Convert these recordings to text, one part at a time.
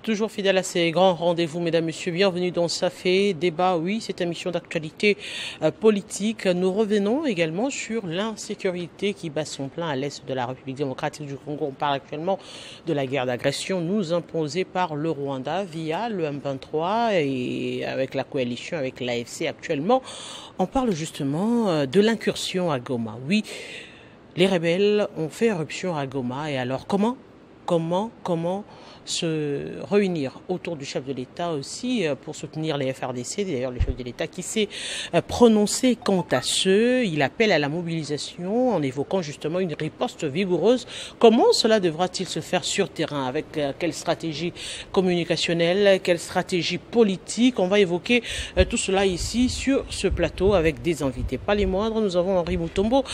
Toujours fidèle à ces grands rendez-vous, mesdames, messieurs, bienvenue dans Ça fait débat. Oui, cette émission d'actualité politique. Nous revenons également sur l'insécurité qui bat son plein à l'est de la République démocratique du Congo. On parle actuellement de la guerre d'agression nous imposée par le Rwanda via le M23 et avec la coalition avec l'AFC actuellement. On parle justement de l'incursion à Goma. Oui, les rebelles ont fait éruption à Goma et alors comment se réunir autour du chef de l'État aussi pour soutenir les FRDC, d'ailleurs le chef de l'État qui s'est prononcé quant à ce. Il appelle à la mobilisation en évoquant justement une riposte vigoureuse. Comment cela devra-t-il se faire sur terrain? Avec quelle stratégie communicationnelle, quelle stratégie politique? On va évoquer tout cela ici sur ce plateau avec des invités. Pas les moindres, nous avons Henri Mutombo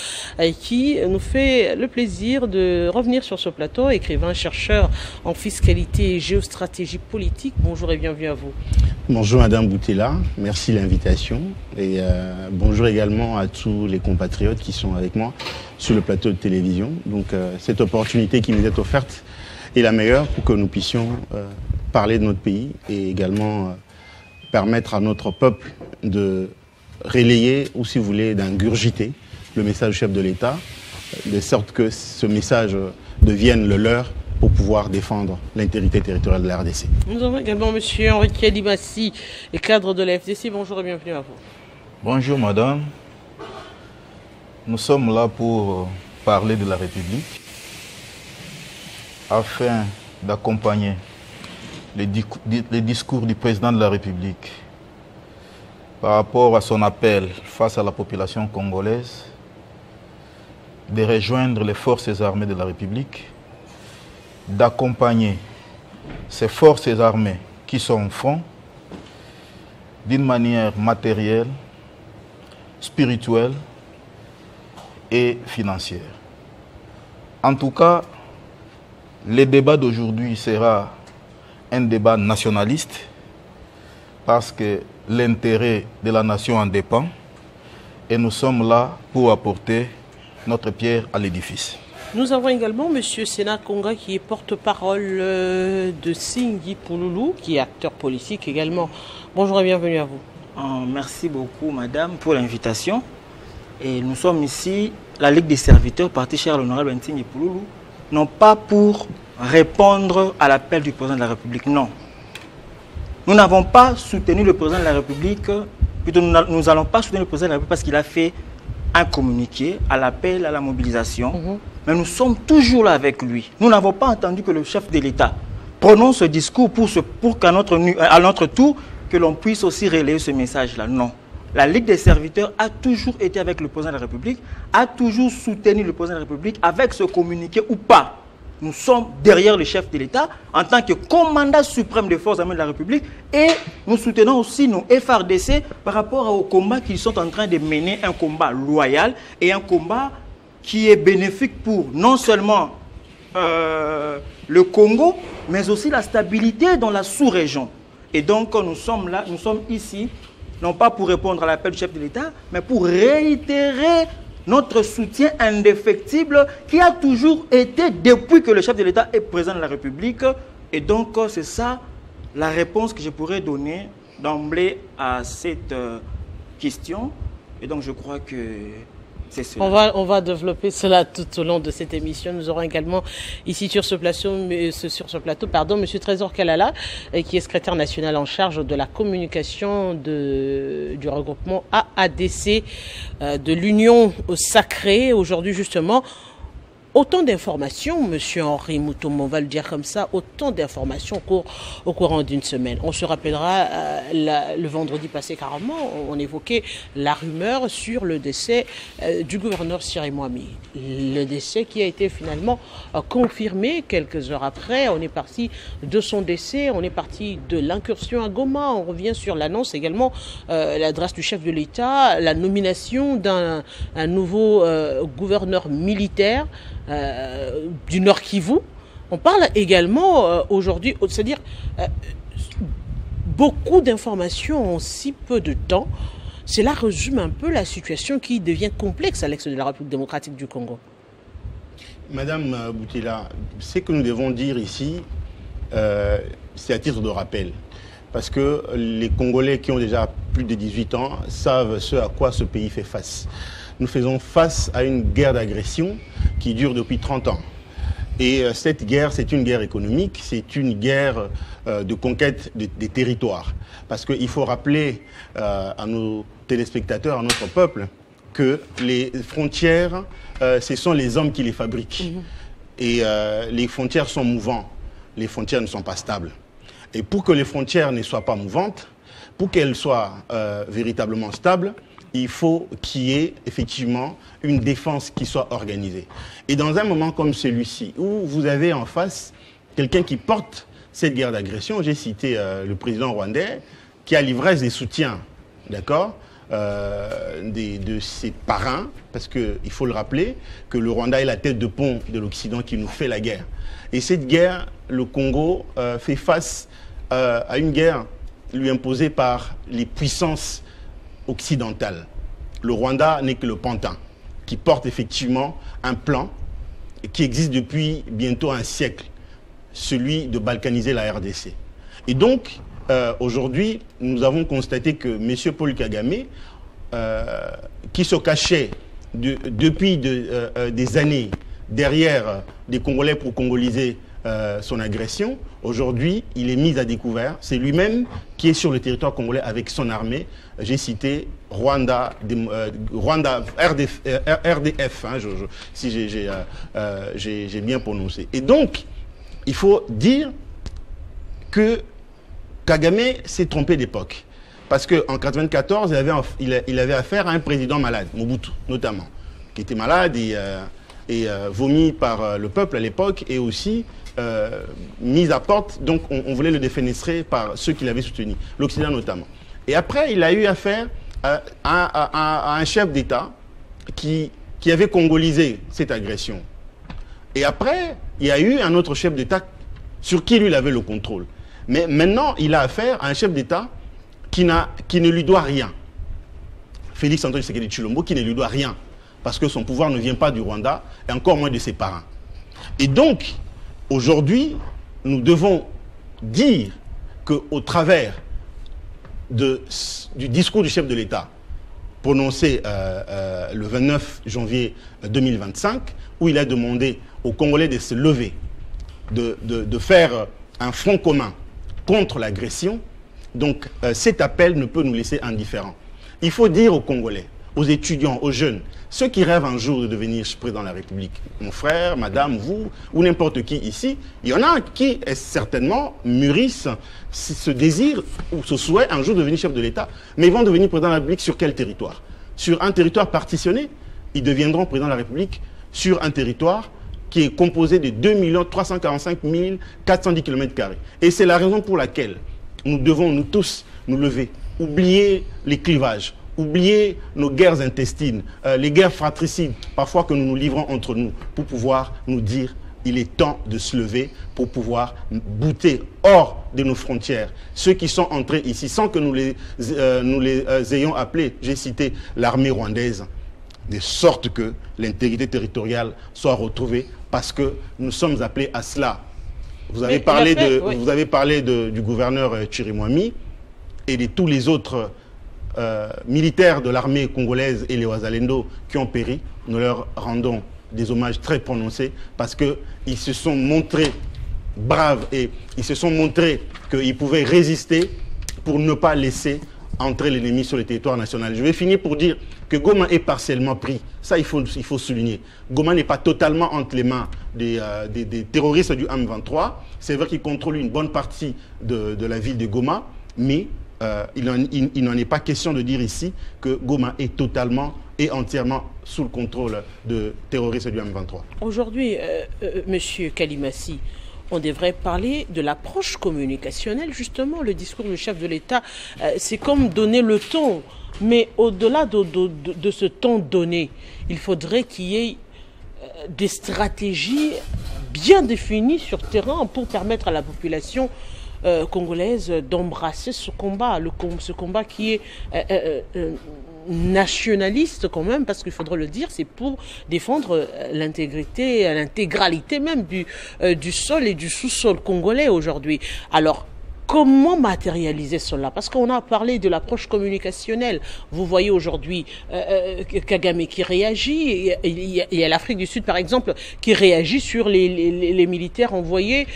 qui nous fait le plaisir de revenir sur ce plateau, écrivain, chercheur en fiscalité et géostratégie politique. Bonjour et bienvenue à vous. Bonjour Madame Boutella, merci de l'invitation et bonjour également à tous les compatriotes qui sont avec moi sur le plateau de télévision. Donc cette opportunité qui nous est offerte est la meilleure pour que nous puissions parler de notre pays et également permettre à notre peuple de relayer ou si vous voulez d'ingurgiter le message du chef de l'État, de sorte que ce message devienne le leur pour pouvoir défendre l'intégrité territoriale de la RDC. Nous avons également M. Henri Kiedibassi, cadre de la FDC. Bonjour et bienvenue à vous. Bonjour madame. Nous sommes là pour parler de la République afin d'accompagner les discours du président de la République par rapport à son appel face à la population congolaise de rejoindre les forces armées de la République, d'accompagner ces forces armées qui sont au front d'une manière matérielle, spirituelle et financière. En tout cas, le débat d'aujourd'hui sera un débat nationaliste parce que l'intérêt de la nation en dépend et nous sommes là pour apporter notre pierre à l'édifice. Nous avons également M. Sénat Konga qui est porte-parole de Singhi Pouloulou, qui est acteur politique également. Bonjour et bienvenue à vous. Merci beaucoup madame pour l'invitation. Et nous sommes ici, la Ligue des serviteurs, parti cher l'honorable Singhi Pouloulou, non pas pour répondre à l'appel du président de la République, non. Nous n'avons pas soutenu le président de la République, plutôt nous n'allons pas soutenir le président de la République parce qu'il a fait un communiqué à l'appel à la mobilisation. Mais nous sommes toujours là avec lui. Nous n'avons pas entendu que le chef de l'État prononce ce discours pour qu'à notre tour, que l'on puisse aussi relayer ce message-là. Non. La Ligue des serviteurs a toujours été avec le président de la République, a toujours soutenu le président de la République avec ce communiqué ou pas. Nous sommes derrière le chef de l'État en tant que commandant suprême des forces armées de la République et nous soutenons aussi nos FRDC par rapport au combat qu'ils sont en train de mener, un combat loyal et un combat qui est bénéfique pour non seulement le Congo, mais aussi la stabilité dans la sous-région. Et donc nous sommes là, nous sommes ici, non pas pour répondre à l'appel du chef de l'État, mais pour réitérer notre soutien indéfectible qui a toujours été depuis que le chef de l'État est président de la République. Et donc c'est ça la réponse que je pourrais donner d'emblée à cette question. Et donc je crois que c'est cela. On va développer cela tout au long de cette émission. Nous aurons également ici sur ce plateau, M. Trésor Kalala, qui est secrétaire national en charge de la communication du regroupement AADC de l'Union sacrée. Aujourd'hui, justement, autant d'informations, monsieur Henri Mutombo, on va le dire comme ça, autant d'informations au courant d'une semaine. On se rappellera le vendredi passé carrément, on évoquait la rumeur sur le décès du gouverneur Cyril Moami. Le décès qui a été finalement confirmé quelques heures après. On est parti de son décès, on est parti de l'incursion à Goma, on revient sur l'annonce également, l'adresse du chef de l'État, la nomination d'un nouveau gouverneur militaire du Nord Kivu. On parle également aujourd'hui, c'est-à-dire beaucoup d'informations en si peu de temps. Cela résume un peu la situation qui devient complexe à l'est de la République démocratique du Congo. Madame Boutila, ce que nous devons dire ici, c'est à titre de rappel. Parce que les Congolais qui ont déjà plus de 18 ans savent ce à quoi ce pays fait face. Nous faisons face à une guerre d'agression qui dure depuis 30 ans. Et cette guerre, c'est une guerre économique, c'est une guerre de conquête des territoires. Parce qu'il faut rappeler à nos téléspectateurs, à notre peuple, que les frontières, ce sont les hommes qui les fabriquent. Et les frontières sont mouvantes, les frontières ne sont pas stables. Et pour que les frontières ne soient pas mouvantes, pour qu'elles soient véritablement stables, il faut qu'il y ait effectivement une défense qui soit organisée. Et dans un moment comme celui-ci, où vous avez en face quelqu'un qui porte cette guerre d'agression, j'ai cité le président rwandais, qui a l'ivresse des soutiens, d'accord, de ses parrains, parce qu'il faut le rappeler, que le Rwanda est la tête de pont de l'Occident qui nous fait la guerre. Et cette guerre, le Congo fait face à une guerre lui imposée par les puissances occidentales. Le Rwanda n'est que le pantin, qui porte effectivement un plan qui existe depuis bientôt un siècle, celui de balkaniser la RDC. Et donc, aujourd'hui, nous avons constaté que M. Paul Kagame, qui se cachait depuis des années derrière des Congolais pour congoliser son agression, aujourd'hui, il est mis à découvert. C'est lui-même qui est sur le territoire congolais avec son armée. J'ai cité Rwanda, RDF, hein, si j'ai bien prononcé. Et donc, il faut dire que Kagame s'est trompé d'époque. Parce qu'en 1994, il avait affaire à un président malade, Mobutu notamment, qui était malade et vomi par le peuple à l'époque et aussi mis à porte. Donc on voulait le défenestrer par ceux qui l'avaient soutenu, l'Occident notamment. Et après, il a eu affaire à un chef d'État qui avait congolisé cette agression. Et après, il y a eu un autre chef d'État sur qui lui il avait le contrôle. Mais maintenant, il a affaire à un chef d'État qui ne lui doit rien. Félix Antoine Tshisekedi Tshilombo, qui ne lui doit rien. Parce que son pouvoir ne vient pas du Rwanda, et encore moins de ses parents. Et donc, aujourd'hui, nous devons dire qu'au travers du discours du chef de l'État, prononcé le 29 janvier 2025, où il a demandé aux Congolais de se lever, de faire un front commun contre l'agression. Donc cet appel ne peut nous laisser indifférents. Il faut dire aux Congolais, aux étudiants, aux jeunes, ceux qui rêvent un jour de devenir président de la République, mon frère, madame, vous, ou n'importe qui ici, il y en a qui certainement mûrissent ce désir ou ce souhait un jour de devenir chef de l'État, mais ils vont devenir président de la République sur quel territoire? Sur un territoire partitionné, ils deviendront président de la République sur un territoire qui est composé de 2 345 410 km². Et c'est la raison pour laquelle nous devons, nous tous, nous lever, oublier les clivages, oublier nos guerres intestines, les guerres fratricides, parfois que nous nous livrons entre nous, pour pouvoir nous dire il est temps de se lever pour pouvoir bouter hors de nos frontières ceux qui sont entrés ici sans que nous les ayons appelés. J'ai cité l'armée rwandaise, de sorte que l'intégrité territoriale soit retrouvée parce que nous sommes appelés à cela. Vous avez parlé du gouverneur Chirimwami et de tous les autres militaires de l'armée congolaise et les Wazalendo qui ont péri. Nous leur rendons des hommages très prononcés parce qu'ils se sont montrés braves et ils se sont montrés qu'ils pouvaient résister pour ne pas laisser entrer l'ennemi sur le territoire national. Je vais finir pour dire que Goma est partiellement pris. Ça, il faut souligner. Goma n'est pas totalement entre les mains des terroristes du M23. C'est vrai qu'ils contrôlent une bonne partie de la ville de Goma, mais il n'en est pas question de dire ici que Goma est totalement et entièrement sous le contrôle de terroristes du M23. Aujourd'hui, Monsieur Kalimassi, on devrait parler de l'approche communicationnelle. Justement, le discours du chef de l'État, c'est comme donner le ton. Mais au-delà de ce ton donné, il faudrait qu'il y ait des stratégies bien définie sur terrain pour permettre à la population congolaise d'embrasser ce combat, ce combat qui est nationaliste quand même, parce qu'il faudra le dire, c'est pour défendre l'intégralité même du sol et du sous-sol congolais aujourd'hui. Alors, comment matérialiser cela? Parce qu'on a parlé de l'approche communicationnelle. Vous voyez aujourd'hui Kagame qui réagit. Il y a l'Afrique du Sud, par exemple, qui réagit sur les militaires envoyés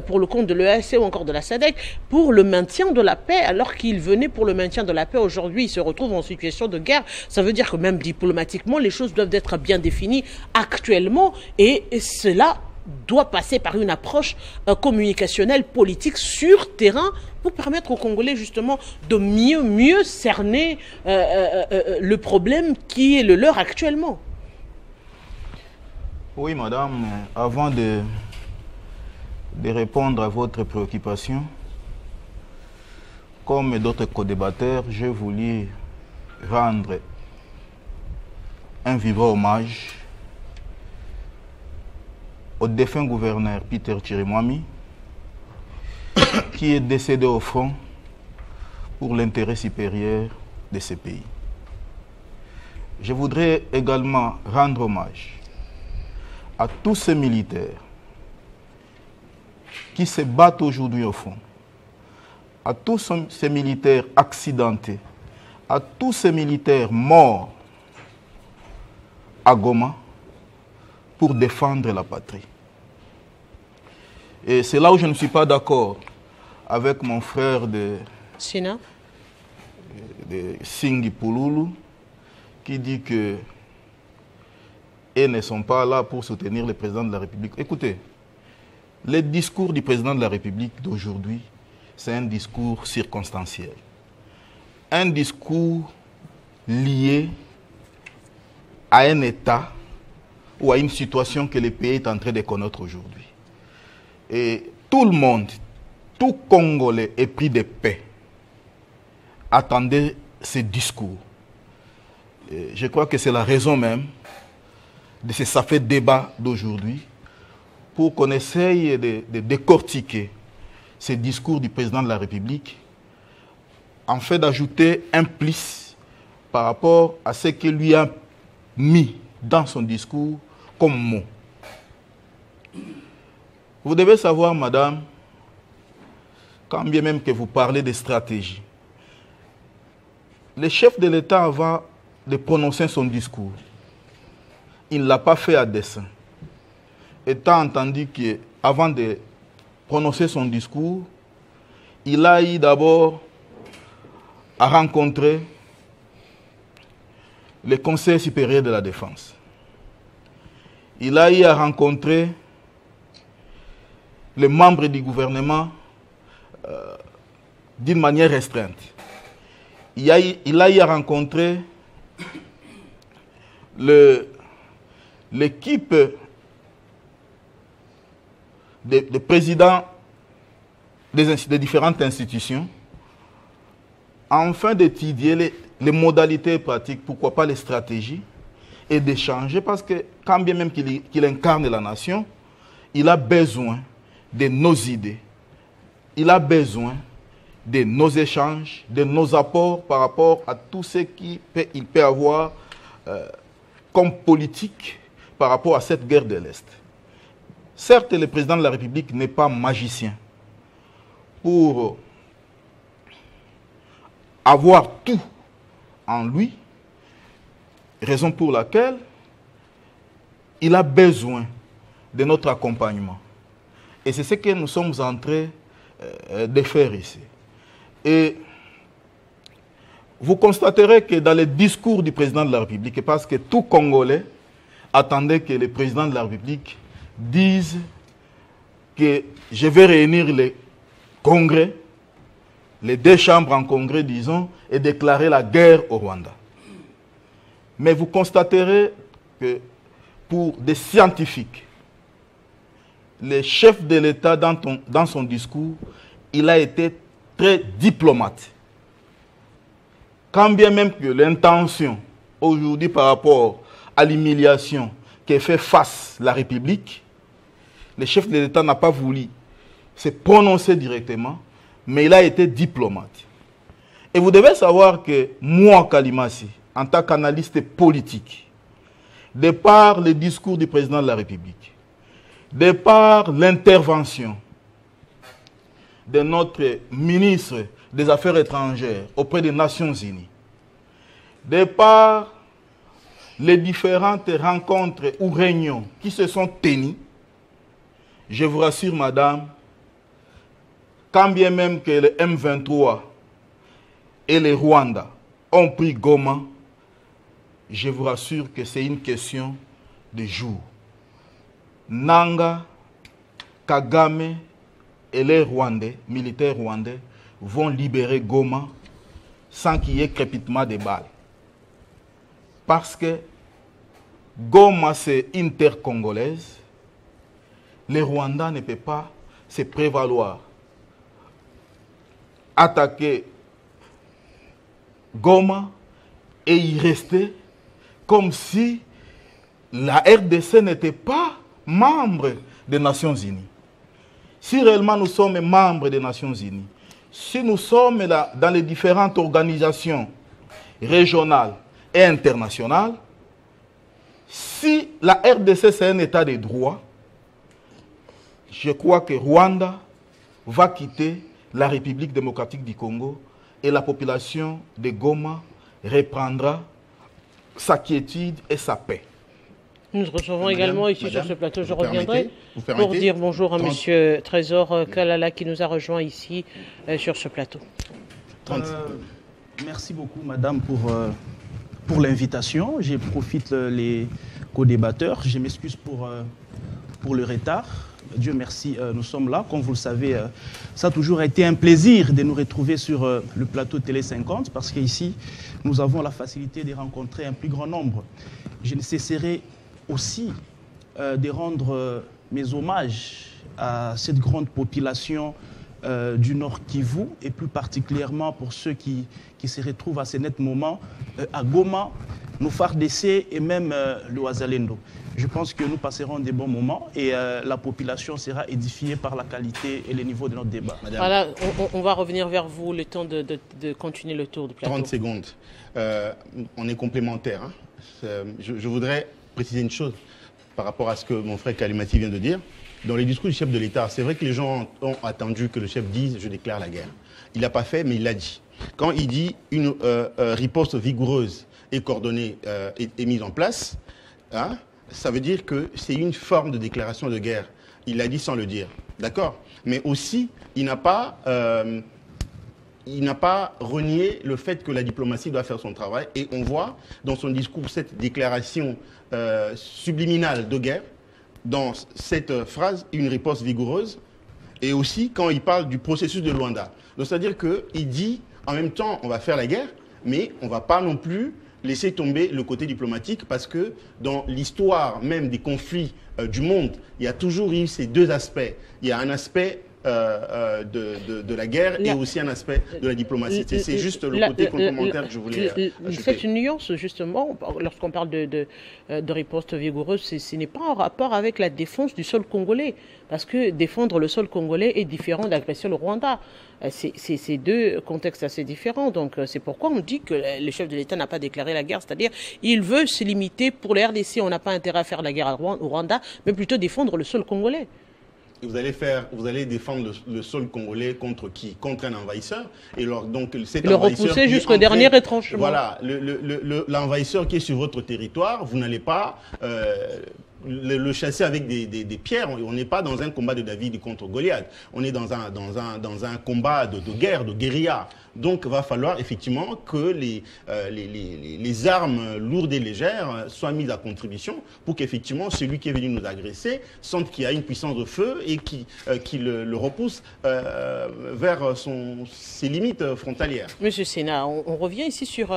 pour le compte de l'EAC ou encore de la SADC pour le maintien de la paix, alors qu'ils venaient pour le maintien de la paix. Aujourd'hui, ils se retrouvent en situation de guerre. Ça veut dire que même diplomatiquement, les choses doivent être bien définies actuellement. Et cela doit passer par une approche communicationnelle, politique sur terrain pour permettre aux Congolais justement de mieux cerner le problème qui est le leur actuellement. Oui, madame, avant de répondre à votre préoccupation, comme d'autres co-débatteurs, je voulais rendre un vivant hommage au défunt gouverneur Peter Chirimwami, qui est décédé au front pour l'intérêt supérieur de ce pays. Je voudrais également rendre hommage à tous ces militaires qui se battent aujourd'hui au front, à tous ces militaires accidentés, à tous ces militaires morts à Goma, pour défendre la patrie. Et c'est là où je ne suis pas d'accord avec mon frère de Singi Pouloulou, qui dit que ils ne sont pas là pour soutenir le président de la République. Écoutez, le discours du président de la République d'aujourd'hui, c'est un discours circonstanciel. Un discours lié à un État ou à une situation que le pays est en train de connaître aujourd'hui. Et tout le monde, tout Congolais épris de paix, attendait ce discours. Et je crois que c'est la raison même de ce safé débat d'aujourd'hui, pour qu'on essaye de décortiquer ce discours du président de la République, en fait d'ajouter un plus par rapport à ce qu'il lui a mis dans son discours comme mot. Vous devez savoir, madame, quand bien même que vous parlez de stratégie, le chef de l'État, avant de prononcer son discours, il ne l'a pas fait à dessein. Étant entendu qu'avant de prononcer son discours, il a eu d'abord à rencontrer le Conseil supérieur de la défense. Il a eu à rencontrer les membres du gouvernement d'une manière restreinte. Il a eu à rencontrer l'équipe des présidents des différentes institutions, afin d'étudier les modalités pratiques, pourquoi pas les stratégies, et d'échanger, parce que quand bien même qu'il incarne la nation, il a besoin de nos idées, il a besoin de nos échanges, de nos apports par rapport à tout ce qu'il peut avoir comme politique par rapport à cette guerre de l'Est. Certes, le président de la République n'est pas magicien pour avoir tout en lui, raison pour laquelle il a besoin de notre accompagnement. Et c'est ce que nous sommes en train de faire ici. Et vous constaterez que dans les discours du président de la République, parce que tout Congolais attendait que le président de la République dise que je vais réunir les congrès, les deux chambres en congrès, disons, et déclarer la guerre au Rwanda. Mais vous constaterez que pour des scientifiques, le chef de l'État, dans son discours, il a été très diplomate. Quand bien même que l'intention aujourd'hui par rapport à l'humiliation qu'est fait face la République, Le chef de l'État n'a pas voulu se prononcer directement, mais il a été diplomate. Et vous devez savoir que moi, Kalimasi, en tant qu'analyste politique, de par le discours du président de la République, de par l'intervention de notre ministre des Affaires étrangères auprès des Nations Unies, de par les différentes rencontres ou réunions qui se sont tenues, je vous rassure, madame, quand bien même que le M23 et le Rwanda ont pris Goma, je vous rassure que c'est une question de jours. Nanga, Kagame et les Rwandais, militaires rwandais, vont libérer Goma sans qu'il y ait crépitement de balles. Parce que Goma, c'est une terre congolaise. Les Rwandais ne peuvent pas se prévaloir, attaquer Goma et y rester comme si la RDC n'était pas membre des Nations Unies. Si réellement nous sommes membres des Nations Unies, si nous sommes là dans les différentes organisations régionales et internationales, si la RDC c'est un état de droit, je crois que Rwanda va quitter la République démocratique du Congo et la population de Goma reprendra sa quiétude et sa paix. Nous recevons également ici sur ce plateau, je reviendrai pour dire bonjour à M. Trésor Kalala qui nous a rejoint ici sur ce plateau. Merci beaucoup madame pour l'invitation. Je profite les co-débatteurs. Je m'excuse pour le retard. Dieu merci, nous sommes là. Comme vous le savez, ça a toujours été un plaisir de nous retrouver sur le plateau Télé 50 parce qu'ici, nous avons la facilité de rencontrer un plus grand nombre. Je ne cesserai aussi de rendre mes hommages à cette grande population du Nord Kivu et plus particulièrement pour ceux qui se retrouvent à ce net moment à Goma, nos FARDC et même le Wazalendo. Je pense que nous passerons des bons moments et la population sera édifiée par la qualité et le niveau de notre débat. Madame. Voilà, on va revenir vers vous, le temps de continuer le tour du plateau. 30 secondes. On est complémentaires. Hein. Je voudrais préciser une chose par rapport à ce que mon frère Kalimati vient de dire. Dans les discours du chef de l'État, c'est vrai que les gens ont attendu que le chef dise « je déclare la guerre ». Il n'a pas fait, mais il l'a dit. Quand il dit une riposte vigoureuse et coordonnée est mise en place, hein, ça veut dire que c'est une forme de déclaration de guerre. Il l'a dit sans le dire. D'accord? Mais aussi, il n'a pas renié le fait que la diplomatie doit faire son travail. Et on voit dans son discours cette déclaration subliminale de guerre, dans cette phrase, une riposte vigoureuse. Et aussi quand il parle du processus de Luanda. Donc c'est-à-dire qu'il dit, en même temps, on va faire la guerre, mais on ne va pas non plus laisser tomber le côté diplomatique parce que dans l'histoire même des conflits du monde, il y a toujours eu ces deux aspects. Il y a un aspect de la guerre et aussi un aspect de la diplomatie. C'est juste le côté complémentaire que je voulais ajouter. C'est une nuance, justement, lorsqu'on parle de riposte vigoureuse, ce n'est pas en rapport avec la défense du sol congolais. Parce que défendre le sol congolais est différent d'agresser le Rwanda. C'est deux contextes assez différents. Donc c'est pourquoi on dit que le chef de l'État n'a pas déclaré la guerre. C'est-à-dire il veut se limiter pour les RDC. On n'a pas intérêt à faire la guerre au Rwanda, mais plutôt défendre le sol congolais. Et vous allez défendre le sol congolais contre qui? Contre un envahisseur. Et alors, donc, le repousser jusqu'au dernier retranchement. Voilà, l'envahisseur qui est sur votre territoire, vous n'allez pas le chasser avec des pierres. On n'est pas dans un combat de David contre Goliath. On est dans un combat de guerre, de guérilla. Donc, il va falloir effectivement que les armes lourdes et légères soient mises à contribution pour qu'effectivement celui qui est venu nous agresser sente qu'il y a une puissance de feu et qui le repousse vers ses limites frontalières. Monsieur Sénat, on revient ici sur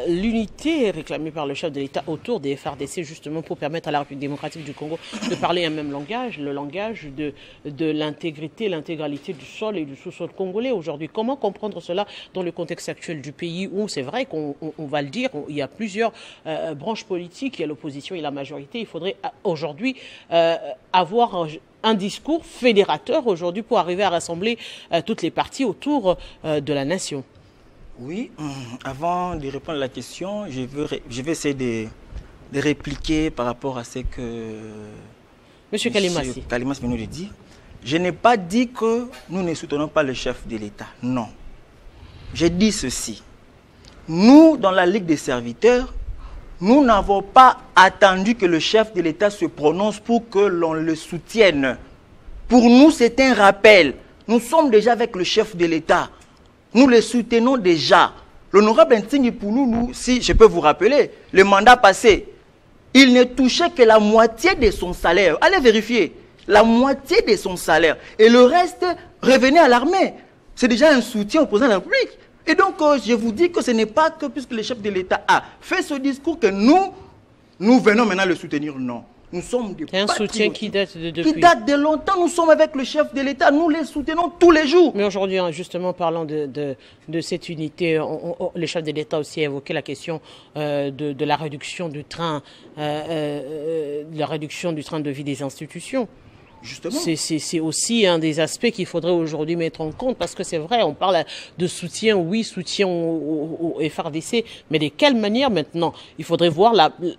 l'unité réclamée par le chef de l'État autour des FARDC justement pour permettre à la République République démocratique du Congo, de parler un même langage, le langage de l'intégrité, l'intégralité du sol et du sous-sol congolais aujourd'hui. Comment comprendre cela dans le contexte actuel du pays où c'est vrai qu'on va le dire, il y a plusieurs branches politiques, il y a l'opposition et la majorité. Il faudrait aujourd'hui avoir un discours fédérateur aujourd'hui pour arriver à rassembler toutes les parties autour de la nation. Oui, avant de répondre à la question, je vais essayer de répliquer par rapport à ce que Monsieur Kalimassi vient de dire. Je n'ai pas dit que nous ne soutenons pas le chef de l'État. Non. J'ai dit ceci. Nous, dans la Ligue des serviteurs, nous n'avons pas attendu que le chef de l'État se prononce pour que l'on le soutienne. Pour nous, c'est un rappel. Nous sommes déjà avec le chef de l'État. Nous le soutenons déjà. L'honorable Ntingi Pouloulou, si je peux vous rappeler, le mandat passé, il ne touchait que la moitié de son salaire. Allez vérifier. La moitié de son salaire. Et le reste revenait à l'armée. C'est déjà un soutien au président de la République. Et donc, je vous dis que ce n'est pas que puisque le chef de l'État a fait ce discours que nous venons maintenant le soutenir. Non. Nous sommes des patriotes. C'est un soutien qui date de depuis. Qui date de longtemps. Nous sommes avec le chef de l'État. Nous les soutenons tous les jours. Mais aujourd'hui, justement, parlant de cette unité, le chef de l'État aussi a évoqué la question de la réduction du train, de vie des institutions. Justement. C'est aussi un des aspects qu'il faudrait aujourd'hui mettre en compte parce que c'est vrai, on parle de soutien, oui, soutien au FRDC, mais de quelle manière maintenant? Il faudrait voir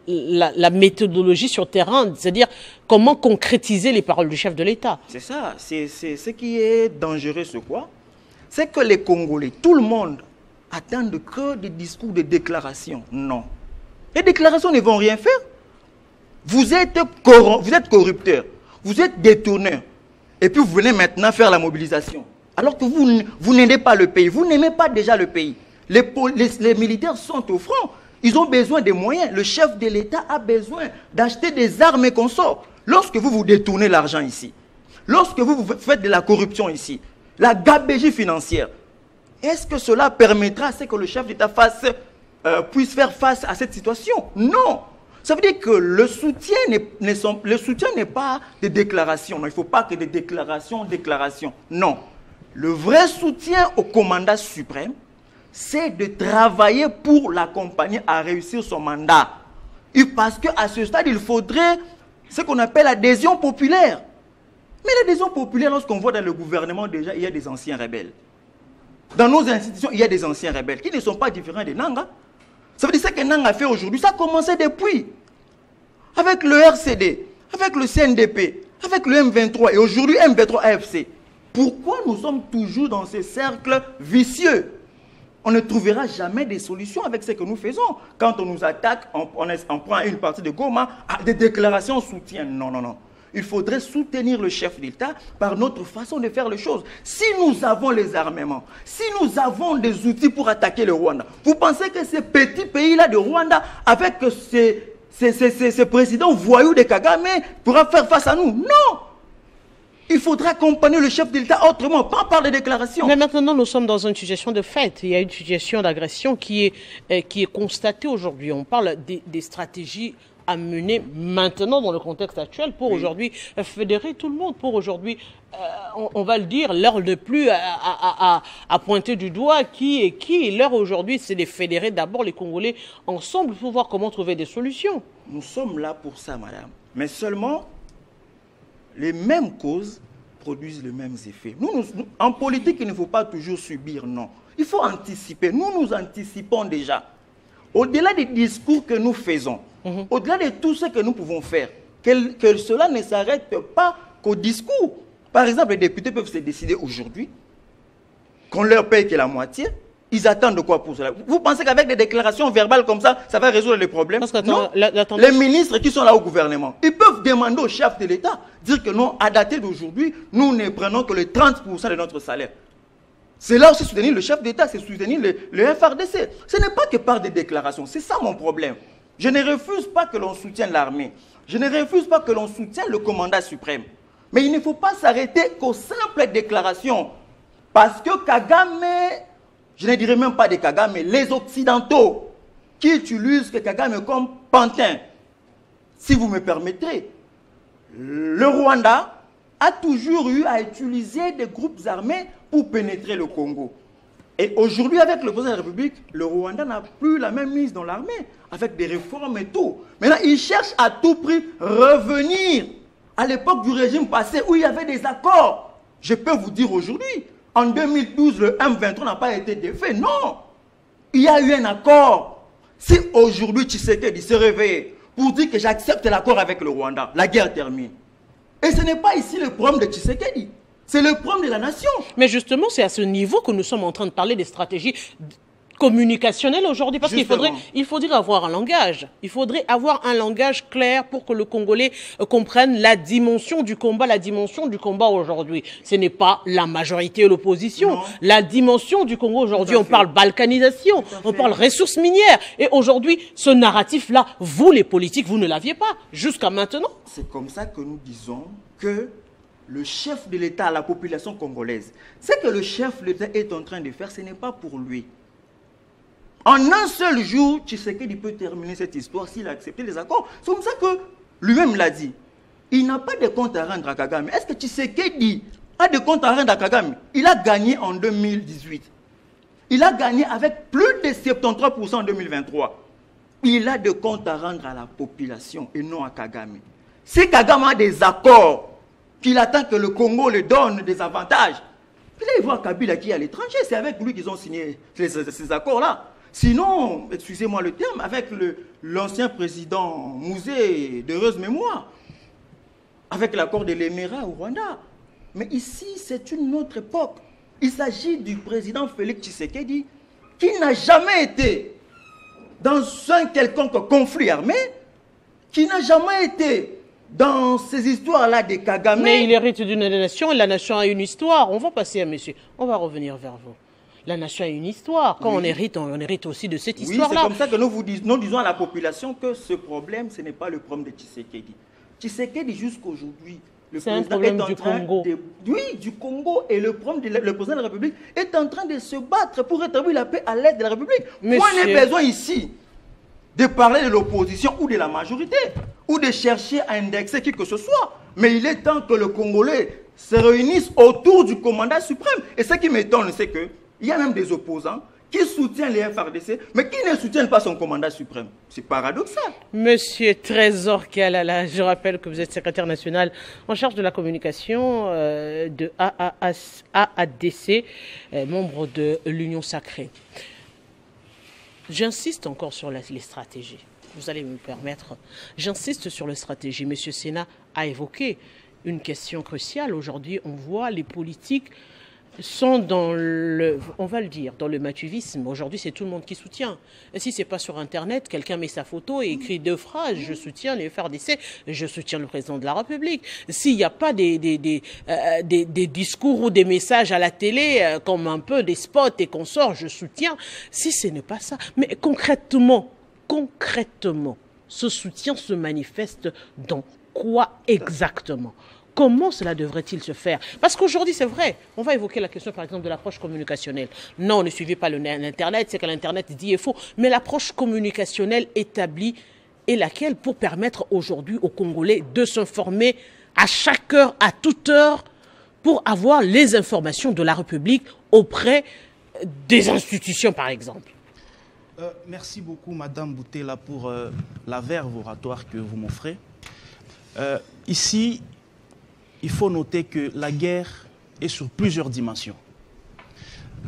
la méthodologie sur terrain, c'est-à-dire comment concrétiser les paroles du chef de l'État. C'est ça, c'est ce qui est dangereux, c'est quoi? C'est que les Congolais, tout le monde, attendent que des discours de déclaration. Non. Les déclarations ne vont rien faire. Vous êtes corrupteur. Vous êtes détourneur. Et puis vous venez maintenant faire la mobilisation. Alors que vous n'aimez pas le pays. Vous n'aimez pas déjà le pays. Les militaires sont au front. Ils ont besoin des moyens. Le chef de l'État a besoin d'acheter des armes et consorts. Lorsque vous détournez l'argent ici, lorsque vous faites de la corruption ici, la gabegie financière, est-ce que cela permettra à ce que le chef d'État puisse faire face à cette situation? Non. Ça veut dire que le soutien n'est pas des déclarations. Non, il ne faut pas que des déclarations. Non. Le vrai soutien au commandant suprême, c'est de travailler pour l'accompagner à réussir son mandat. Et parce qu'à ce stade, il faudrait ce qu'on appelle l'adhésion populaire. Mais l'adhésion populaire, lorsqu'on voit dans le gouvernement déjà, il y a des anciens rebelles. Dans nos institutions, il y a des anciens rebelles qui ne sont pas différents des Nanga. Ça veut dire ce que Nanga a fait aujourd'hui, ça a commencé depuis. Avec le RCD, avec le CNDP, avec le M23 et aujourd'hui M23 AFC. Pourquoi nous sommes toujours dans ces cercles vicieux? On ne trouvera jamais des solutions avec ce que nous faisons. Quand on nous attaque, on prend une partie de Goma, des déclarations de soutien. Non, non, non. Il faudrait soutenir le chef d'État par notre façon de faire les choses. Si nous avons les armements, si nous avons des outils pour attaquer le Rwanda, vous pensez que ces petits pays-là de Rwanda, avec ces présidents voyous de Kagame, pourra faire face à nous? Non! Il faudra accompagner le chef de l'État autrement, pas par des déclarations. Mais maintenant, nous sommes dans une situation de fait. Il y a une situation d'agression qui est constatée aujourd'hui. On parle des stratégies à mener maintenant dans le contexte actuel pour aujourd'hui fédérer tout le monde, pour aujourd'hui, on va le dire, l'heure de plus à pointer du doigt qui est qui. L'heure aujourd'hui, c'est de fédérer d'abord les Congolais ensemble pour voir comment trouver des solutions. Nous sommes là pour ça, madame. Mais seulement, les mêmes causes produisent les mêmes effets. Nous, en politique, il ne faut pas toujours subir, non. Il faut anticiper. Nous anticipons déjà. Au-delà des discours que nous faisons, au-delà de tout ce que nous pouvons faire, que cela ne s'arrête pas qu'au discours. Par exemple, les députés peuvent se décider aujourd'hui qu'on leur paye que la moitié. Ils attendent de quoi pour cela? Vous pensez qu'avec des déclarations verbales comme ça va résoudre les problèmes? Non. Les ministres qui sont là au gouvernement, ils peuvent demander au chef de l'État, dire que non, à dater d'aujourd'hui, nous ne prenons que le 30% de notre salaire. C'est là aussi soutenir le chef d'État, c'est soutenir le FRDC. Ce n'est pas que par des déclarations, c'est ça mon problème. Je ne refuse pas que l'on soutienne l'armée. Je ne refuse pas que l'on soutienne le commandant suprême. Mais il ne faut pas s'arrêter qu'aux simples déclarations. Parce que Kagame, je ne dirais même pas de Kagame, les Occidentaux qui utilisent Kagame comme pantin. si vous me permettez, le Rwanda a toujours eu à utiliser des groupes armés pour pénétrer le Congo. Et aujourd'hui, avec le président de la République, le Rwanda n'a plus la même mise dans l'armée, avec des réformes et tout. Maintenant, il cherche à tout prix revenir à l'époque du régime passé où il y avait des accords. Je peux vous dire aujourd'hui, en 2012, le M23 n'a pas été défait. Non, il y a eu un accord. Si aujourd'hui Tshisekedi se réveille pour dire que j'accepte l'accord avec le Rwanda, la guerre termine. Et ce n'est pas ici le problème de Tshisekedi. C'est le problème de la nation. Mais justement, c'est à ce niveau que nous sommes en train de parler des stratégies communicationnelles aujourd'hui. Parce qu'il faudrait avoir un langage. Il faudrait avoir un langage clair pour que le Congolais comprenne la dimension du combat aujourd'hui. Ce n'est pas la majorité et l'opposition. La dimension du Congo aujourd'hui, on parle balkanisation, on parle ressources minières. Et aujourd'hui, ce narratif-là, vous les politiques, vous ne l'aviez pas jusqu'à maintenant. C'est comme ça que nous disons que le chef de l'État à la population congolaise, ce que le chef de l'État est en train de faire, ce n'est pas pour lui. En un seul jour, Tshisekedi peut terminer cette histoire s'il a accepté les accords. C'est comme ça que lui-même l'a dit. Il n'a pas de compte à rendre à Kagame. Est-ce que Tshisekedi a de compte à rendre à Kagame? Il a gagné en 2018. Il a gagné avec plus de 73% en 2023. Il a de compte à rendre à la population et non à Kagame. Si Kagame a des accords, qu'il attend que le Congo lui donne des avantages, il va y voir Kabila qui est à l'étranger. C'est avec lui qu'ils ont signé ces accords-là. Sinon, excusez-moi le terme, avec l'ancien président Mouzé d'heureuse mémoire, avec l'accord de l'Émirat au Rwanda. Mais ici, c'est une autre époque. Il s'agit du président Félix Tshisekedi qui n'a jamais été dans un quelconque conflit armé, qui n'a jamais été dans ces histoires-là de Kagame. Mais il hérite d'une nation et la nation a une histoire. On va passer à monsieur. On va revenir vers vous. La nation a une histoire. Quand on hérite aussi de cette histoire-là. C'est comme ça que nous disons à la population que ce problème, ce n'est pas le problème de Tshisekedi. Tshisekedi, jusqu'aujourd'hui, c'est un problème du Congo. Du Congo. Et le président de la République est en train de se battre pour rétablir la paix à l'est de la République. Monsieur... On n'a besoin ici de parler de l'opposition ou de la majorité, ou de chercher à indexer qui que ce soit. Mais il est temps que le Congolais se réunisse autour du commandant suprême. Et ce qui m'étonne, c'est qu'il y a même des opposants qui soutiennent les FRDC, mais qui ne soutiennent pas son commandant suprême. C'est paradoxal. Monsieur Trésor Kalala, je rappelle que vous êtes secrétaire national en charge de la communication de AADC, membre de l'Union Sacrée. J'insiste encore sur les stratégies. Vous allez me permettre. J'insiste sur les stratégies. Monsieur Sénat a évoqué une question cruciale. Aujourd'hui, on voit les politiques sont dans le, on va le dire, dans le matuvisme. Aujourd'hui, c'est tout le monde qui soutient. Et si c'est pas sur Internet, quelqu'un met sa photo et écrit 2 phrases, je soutiens les FRDC, je soutiens le président de la République. S'il n'y a pas des discours ou des messages à la télé, comme un peu des spots et consorts, je soutiens. Si ce n'est pas ça. Mais concrètement, ce soutien se manifeste dans quoi exactement ? Comment cela devrait-il se faire? Parce qu'aujourd'hui, c'est vrai, on va évoquer la question, par exemple, de l'approche communicationnelle. Non, ne suivez pas l'Internet, c'est que l'Internet dit est faux. Mais l'approche communicationnelle établie est laquelle pour permettre aujourd'hui aux Congolais de s'informer à chaque heure, à toute heure, pour avoir les informations de la République auprès des institutions, par exemple. Merci beaucoup, Madame Boutella, pour la verve oratoire que vous m'offrez. Ici, il faut noter que la guerre est sur plusieurs dimensions.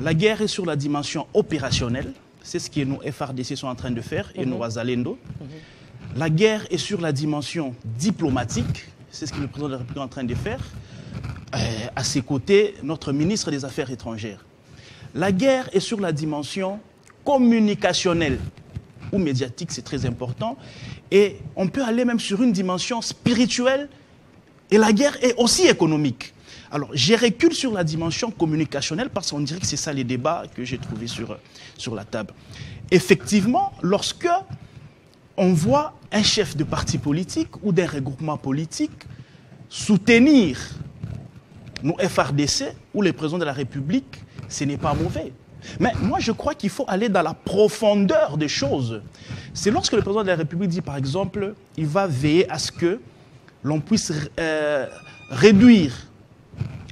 La guerre est sur la dimension opérationnelle, c'est ce que nos FRDC sont en train de faire, et nos Wazalendo. La guerre est sur la dimension diplomatique, c'est ce que le président de la République est en train de faire. À ses côtés, notre ministre des Affaires étrangères. La guerre est sur la dimension communicationnelle ou médiatique, c'est très important. Et on peut aller même sur une dimension spirituelle. Et la guerre est aussi économique. Alors, je recule sur la dimension communicationnelle parce qu'on dirait que c'est ça les débats que j'ai trouvés sur la table. Effectivement, lorsque on voit un chef de parti politique ou d'un regroupement politique soutenir nos FRDC ou les présidents de la République, ce n'est pas mauvais. Mais moi, je crois qu'il faut aller dans la profondeur des choses. c'est lorsque le président de la République dit, par exemple, il va veiller à ce que l'on puisse réduire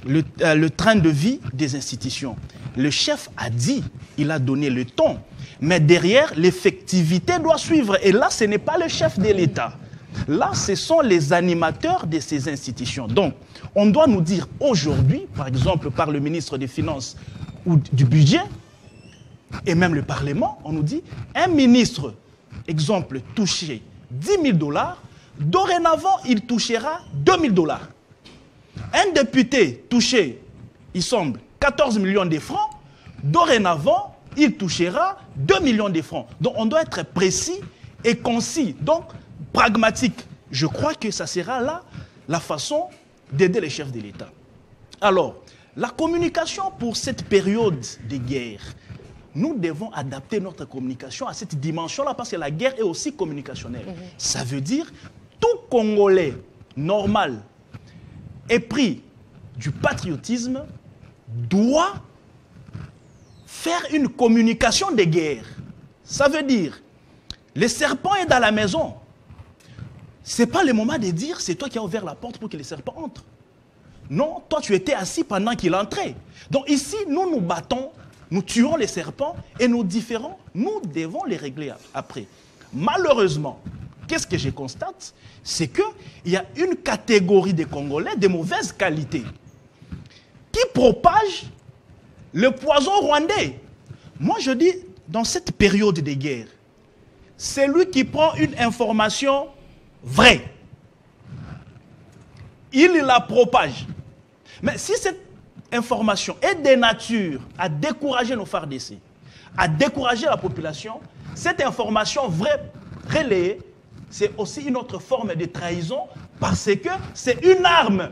le train de vie des institutions. Le chef a dit, il a donné le ton, mais derrière, l'effectivité doit suivre. Et là, ce n'est pas le chef de l'État. Là, ce sont les animateurs de ces institutions. Donc, on doit nous dire aujourd'hui, par exemple, par le ministre des Finances ou du Budget, et même le Parlement, on nous dit, un ministre, exemple, touché 10 000 $, dorénavant, il touchera 2 000 $. Un député touché, il semble, 14 millions de francs, dorénavant, il touchera 2 millions de francs. Donc, on doit être précis et concis. Donc, pragmatique. Je crois que ça sera là la façon d'aider les chefs de l'État. Alors, la communication pour cette période de guerre, nous devons adapter notre communication à cette dimension-là parce que la guerre est aussi communicationnelle. Ça veut dire tout Congolais normal épris du patriotisme doit faire une communication de guerre. Ça veut dire, le serpent est dans la maison. Ce n'est pas le moment de dire, c'est toi qui as ouvert la porte pour que le serpent entre. Non, toi tu étais assis pendant qu'il entrait. Donc ici, nous nous battons, nous tuons les serpents et nos différends, nous devons les régler après. Malheureusement, qu'est-ce que je constate? C'est qu'il y a une catégorie de Congolais de mauvaise qualité qui propage le poison rwandais. Moi, je dis, dans cette période de guerre, c'est lui qui prend une information vraie. Il la propage. Mais si cette information est de nature à décourager nos FARDC, à décourager la population, cette information vraie, relayée, c'est aussi une autre forme de trahison parce que c'est une arme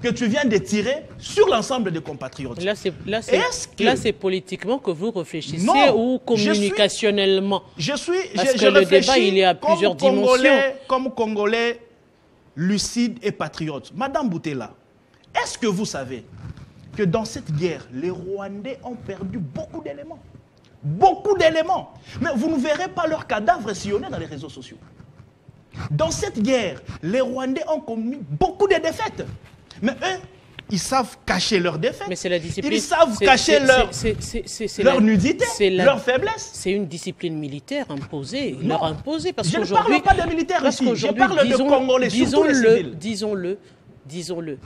que tu viens de tirer sur l'ensemble des compatriotes. Là, c'est politiquement que vous réfléchissez ou communicationnellement? Parce que le débat, il est à plusieurs dimensions. Comme Congolais lucide et patriote. Madame Boutella, est-ce que vous savez que dans cette guerre, les Rwandais ont perdu beaucoup d'éléments? Beaucoup d'éléments. Mais vous ne verrez pas leurs cadavres sillonner dans les réseaux sociaux. Dans cette guerre, les Rwandais ont commis beaucoup de défaites. Mais eux, ils savent cacher leurs défaites. Mais c'est la discipline. Ils savent cacher leur nudité, leur faiblesse. C'est une discipline militaire imposée, leur imposée. Je ne parle pas de militaires ici, je parle de Congolais, surtout les civils. Disons-le.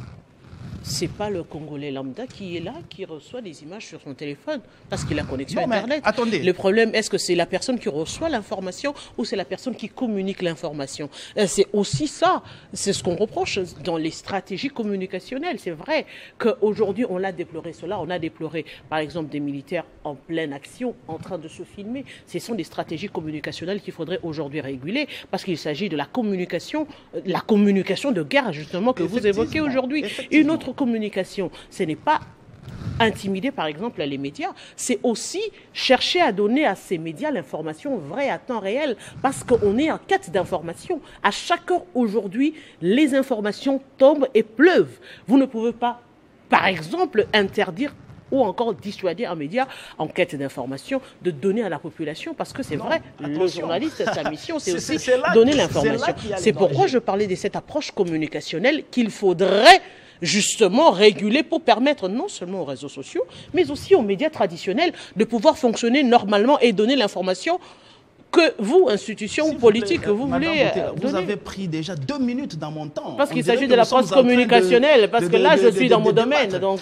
C'est pas le Congolais lambda qui est là, qui reçoit des images sur son téléphone parce qu'il a connexion à Internet. Attendez. Le problème, est-ce que c'est la personne qui reçoit l'information ou c'est la personne qui communique l'information? C'est aussi ça. C'est ce qu'on reproche dans les stratégies communicationnelles. C'est vrai qu'aujourd'hui, on a déploré cela. On a déploré, par exemple, des militaires en pleine action, en train de se filmer. Ce sont des stratégies communicationnelles qu'il faudrait aujourd'hui réguler parce qu'il s'agit de la communication de guerre, justement, que vous évoquez aujourd'hui. Une autre communication, ce n'est pas intimider par exemple les médias, c'est aussi chercher à donner à ces médias l'information vraie à temps réel parce qu'on est en quête d'information. À chaque heure aujourd'hui, les informations tombent et pleuvent. Vous ne pouvez pas, par exemple, interdire ou encore dissuader un média en quête d'information de donner à la population parce que c'est vrai, le journaliste, sa mission, c'est aussi donner l'information. C'est pourquoi je parlais de cette approche communicationnelle qu'il faudrait justement réguler pour permettre non seulement aux réseaux sociaux, mais aussi aux médias traditionnels de pouvoir fonctionner normalement et donner l'information que vous, institutions ou politiques, vous voulez vous avez pris déjà 2 minutes dans mon temps. Parce qu'il s'agit de l'approche communicationnelle, parce que là, je suis dans mon domaine. Donc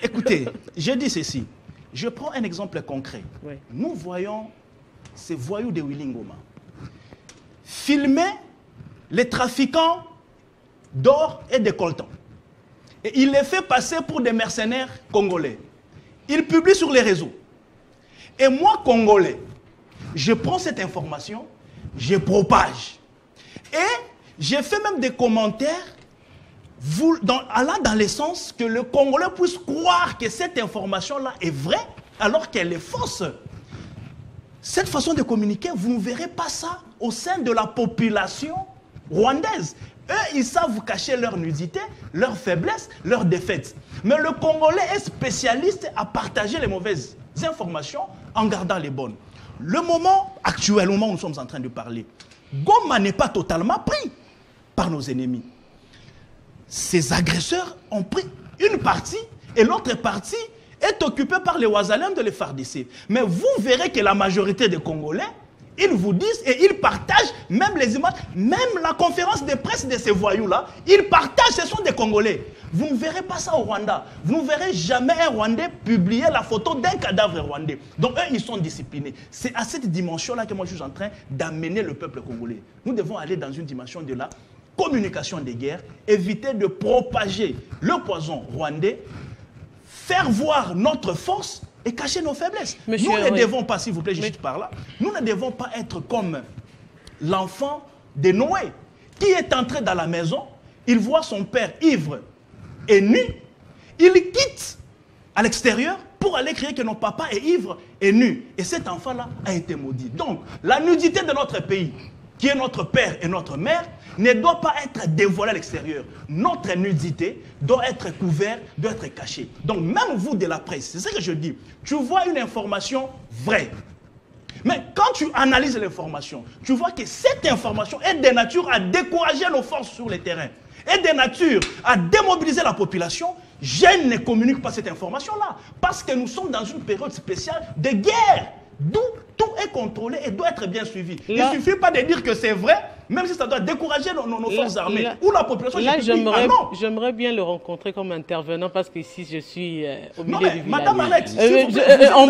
écoutez, je dis ceci. Je prends un exemple concret. Oui. Nous voyons ces voyous de Willingoma filmer les trafiquants d'or et de coltan. Et il les fait passer pour des mercenaires congolais. Il publie sur les réseaux. Et moi, Congolais, je prends cette information, je propage. Et j'ai fait même des commentaires allant dans le sens que le Congolais puisse croire que cette information-là est vraie alors qu'elle est fausse. Cette façon de communiquer, vous ne verrez pas ça au sein de la population rwandaise. Eux, ils savent cacher leur nudité, leur faiblesse, leur défaite. Mais le Congolais est spécialiste à partager les mauvaises informations en gardant les bonnes. le moment actuel, au moment où nous sommes en train de parler, Goma n'est pas totalement pris par nos ennemis. Ces agresseurs ont pris une partie et l'autre partie est occupée par les Ouazalem de l'FARDC. Mais vous verrez que la majorité des Congolais, ils vous disent et ils partagent même les images, même la conférence de presse de ces voyous-là, ils partagent, ce sont des Congolais. Vous ne verrez pas ça au Rwanda. Vous ne verrez jamais un Rwandais publier la photo d'un cadavre rwandais. Donc eux, ils sont disciplinés. C'est à cette dimension-là que moi je suis en train d'amener le peuple congolais. Nous devons aller dans une dimension de la communication des guerres, éviter de propager le poison rwandais, faire voir notre force et cacher nos faiblesses. Monsieur, nous ne devons pas, s'il vous plaît, juste par là, nous ne devons pas être comme l'enfant de Noé qui est entré dans la maison, il voit son père ivre et nu, il quitte à l'extérieur pour aller crier que notre papa est ivre et nu. Et cet enfant-là a été maudit. Donc, la nudité de notre pays, qui est notre père et notre mère, ne doit pas être dévoilée à l'extérieur. Notre nudité doit être couverte, doit être cachée. Donc même vous de la presse, c'est ce que je dis, tu vois une information vraie. Mais quand tu analyses l'information, tu vois que cette information est de nature à décourager nos forces sur le terrain, est de nature à démobiliser la population. Je ne communique pas cette information-là, parce que nous sommes dans une période spéciale de guerre, d'où tout est contrôlé et doit être bien suivi. Il ne suffit pas de dire que c'est vrai, même si ça doit décourager nos forces armées ou la population. Là, j'aimerais bien le rencontrer comme intervenant parce qu'ici, je suis au milieu du village. Madame Alex, on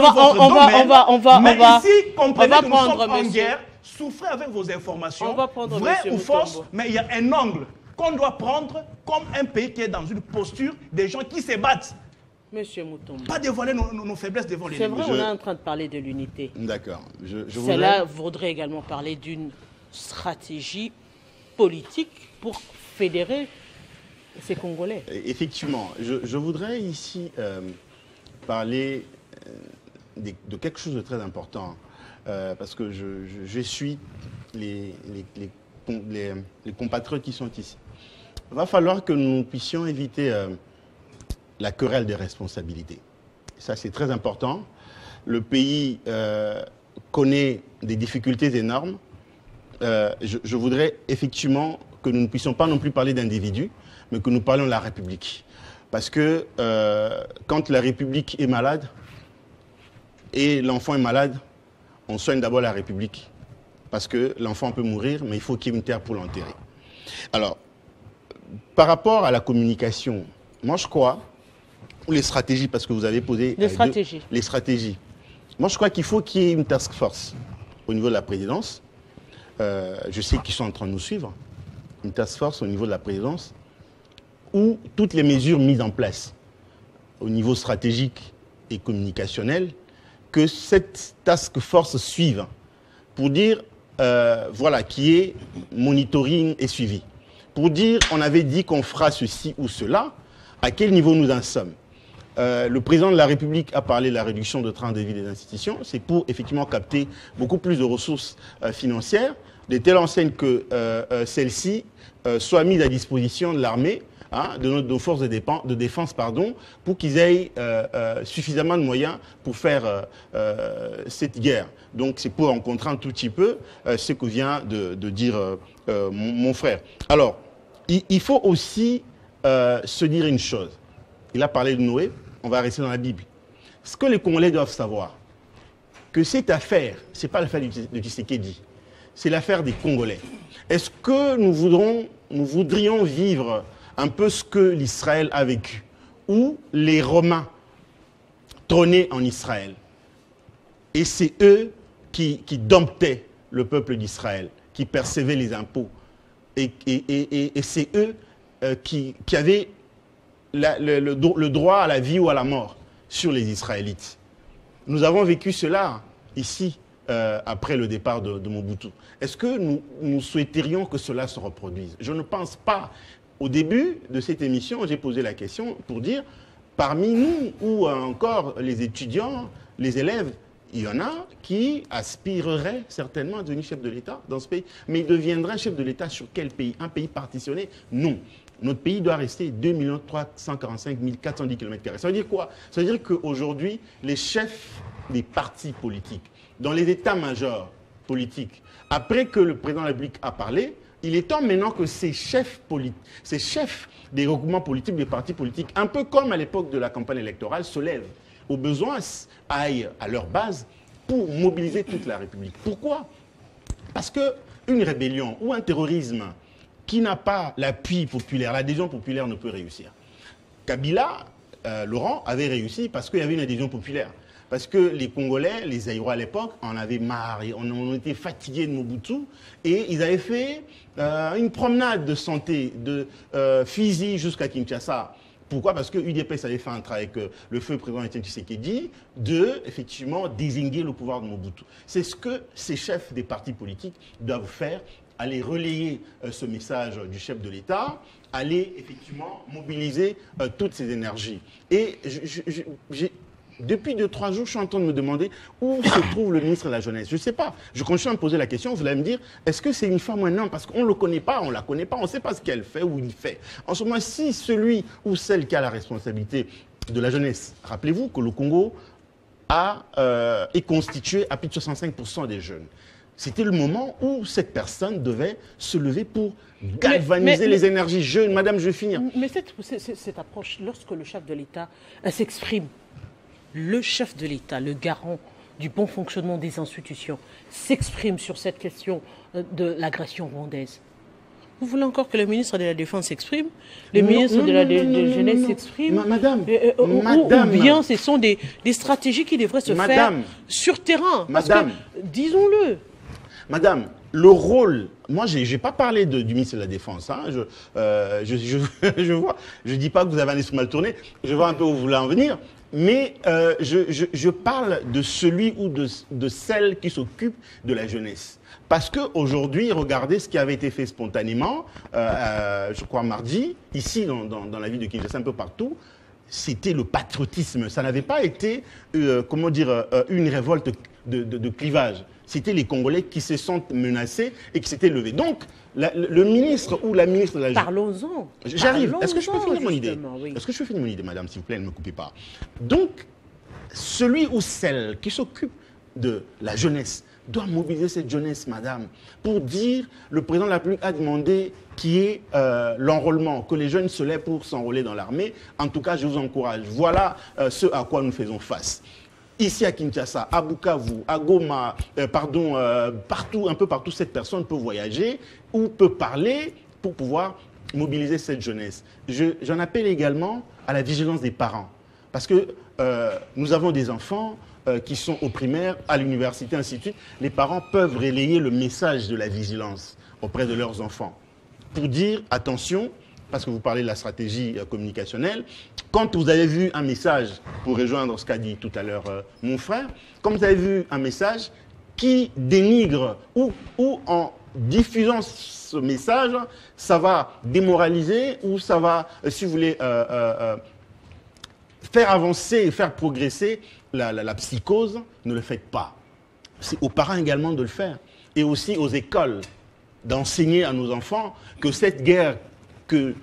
va ici, comprenez que nous sommes en guerre, souffrez avec vos informations, vraies ou fausses, mais il y a un angle qu'on doit prendre comme un pays qui est dans une posture des gens qui se battent. Monsieur Moutombo. Pas dévoiler nos faiblesses devant les ennemis. C'est vrai, on est en train de parler de l'unité. D'accord. Cela voudrait également parler d'une stratégie politique pour fédérer ces Congolais. Effectivement. Je voudrais ici parler de quelque chose de très important. Parce que je suis les compatriotes qui sont ici. Il va falloir que nous puissions éviter la querelle des responsabilités. Ça, c'est très important. Le pays connaît des difficultés énormes. Je voudrais effectivement que nous ne puissions pas non plus parler d'individus, mais que nous parlions de la République. Parce que quand la République est malade et l'enfant est malade, on soigne d'abord la République. Parce que l'enfant peut mourir, mais il faut qu'il y ait une terre pour l'enterrer. Alors, par rapport à la communication, moi je crois, ou les stratégies, parce que vous avez posé... Les stratégies. Les stratégies. Moi je crois qu'il faut qu'il y ait une task force au niveau de la présidence. Je sais qu'ils sont en train de nous suivre. Une task force au niveau de la présidence, où toutes les mesures mises en place au niveau stratégique et communicationnel, que cette task force suive pour dire, voilà, qui est monitoring et suivi. Pour dire, on avait dit qu'on fera ceci ou cela, à quel niveau nous en sommes. Le président de la République a parlé de la réduction de train de vie des institutions. C'est pour effectivement capter beaucoup plus de ressources financières, de telle enseigne que celles-ci soient mises à disposition de l'armée, de nos forces de défense, pour qu'ils aient suffisamment de moyens pour faire cette guerre. Donc c'est pour rencontrer un tout petit peu ce que vient de dire mon frère. Alors, il faut aussi se dire une chose. Il a parlé de Noé, on va rester dans la Bible. Ce que les Congolais doivent savoir, que cette affaire, ce n'est pas l'affaire de Tshisekedi, c'est l'affaire des Congolais. Est-ce que nous voudrions vivre un peu ce que l'Israël a vécu, où les Romains trônaient en Israël, et c'est eux qui domptaient le peuple d'Israël, qui percevaient les impôts, et c'est eux qui avaient le droit à la vie ou à la mort sur les Israélites. Nous avons vécu cela ici, après le départ de Mobutu. Est-ce que nous souhaiterions que cela se reproduise? Je ne pense pas. Au début de cette émission, j'ai posé la question pour dire, parmi nous ou encore les étudiants, les élèves, il y en a qui aspireraient certainement à devenir chef de l'État dans ce pays. Mais ils deviendraient chef de l'État sur quel pays? Un pays partitionné? Non. Notre pays doit rester 2 345 410 km². Ça veut dire quoi? Ça veut dire qu'aujourd'hui, les chefs des partis politiques dans les états-majors politiques, après que le président de la République a parlé, il est temps maintenant que ces chefs des regroupements politiques, des partis politiques, un peu comme à l'époque de la campagne électorale, se lèvent, au besoin aillent à leur base pour mobiliser toute la République. Pourquoi? Parce qu'une rébellion ou un terrorisme qui n'a pas l'appui populaire, l'adhésion populaire ne peut réussir. Kabila, Laurent, avait réussi parce qu'il y avait une adhésion populaire. Parce que les Congolais, les Zaïrois à l'époque, en avaient marre, on était fatigués de Mobutu, et ils avaient fait une promenade de santé de Fizi jusqu'à Kinshasa. Pourquoi? Parce que l'UDPS avait fait un travail avec le feu président Etienne Tshisekedi de, effectivement, désigner le pouvoir de Mobutu. C'est ce que ces chefs des partis politiques doivent faire, aller relayer ce message du chef de l'État, aller, effectivement, mobiliser toutes ces énergies. Et depuis 2-3 jours, je suis en train de me demander où se trouve le ministre de la Jeunesse. Je ne sais pas. Je continue à me poser la question. Vous allez me dire, est-ce que c'est une femme ou un homme? Parce qu'on ne le connaît pas, on ne la connaît pas, on ne sait pas ce qu'elle fait ou il fait. En ce moment, si celui ou celle qui a la responsabilité de la jeunesse, rappelez-vous que le Congo est constitué à plus de 65% des jeunes. C'était le moment où cette personne devait se lever pour galvaniser les énergies jeunes. Madame, je vais finir. Mais cette approche, lorsque le chef de l'État s'exprime, le chef de l'État, le garant du bon fonctionnement des institutions, s'exprime sur cette question de l'agression rwandaise. Vous voulez encore que le ministre de la Défense s'exprime? Le ministre de la Jeunesse s'exprime? Madame, ou bien ce sont des stratégies qui devraient se faire sur terrain? Madame, disons-le. Madame, le rôle, moi je n'ai pas parlé du ministre de la Défense, hein. Je dis pas que vous avez un esprit mal tourné, je vois un peu où vous voulez en venir, mais je parle de celui ou de celle qui s'occupe de la jeunesse. Parce qu'aujourd'hui, regardez ce qui avait été fait spontanément, je crois mardi, ici dans la ville de Kinshasa, un peu partout, c'était le patriotisme. Ça n'avait pas été, une révolte de clivage. C'était les Congolais qui se sentent menacés et qui s'étaient levés. Donc, le ministre ou la ministre de la Jeunesse... Parlons-en. J'arrive. Est-ce que je peux finir mon idée? Oui. Est-ce que je peux finir mon idée, madame, s'il vous plaît, ne me coupez pas. Donc, celui ou celle qui s'occupe de la jeunesse doit mobiliser cette jeunesse, madame, pour dire, le président de la République a demandé qu'il y ait l'enrôlement, que les jeunes se lèvent pour s'enrôler dans l'armée. En tout cas, je vous encourage. Voilà ce à quoi nous faisons face. Ici à Kinshasa, à Bukavu, à Goma, partout, un peu partout, cette personne peut voyager ou peut parler pour pouvoir mobiliser cette jeunesse. J'en appelle également à la vigilance des parents. Parce que nous avons des enfants qui sont au primaire, à l'université, ainsi de suite. Les parents peuvent relayer le message de la vigilance auprès de leurs enfants pour dire attention, parce que vous parlez de la stratégie communicationnelle, quand vous avez vu un message, pour rejoindre ce qu'a dit tout à l'heure mon frère, quand vous avez vu un message qui dénigre ou en diffusant ce message, ça va démoraliser ou ça va, si vous voulez, faire avancer, faire progresser la psychose, ne le faites pas. C'est aux parents également de le faire. Et aussi aux écoles, d'enseigner à nos enfants que cette guerre que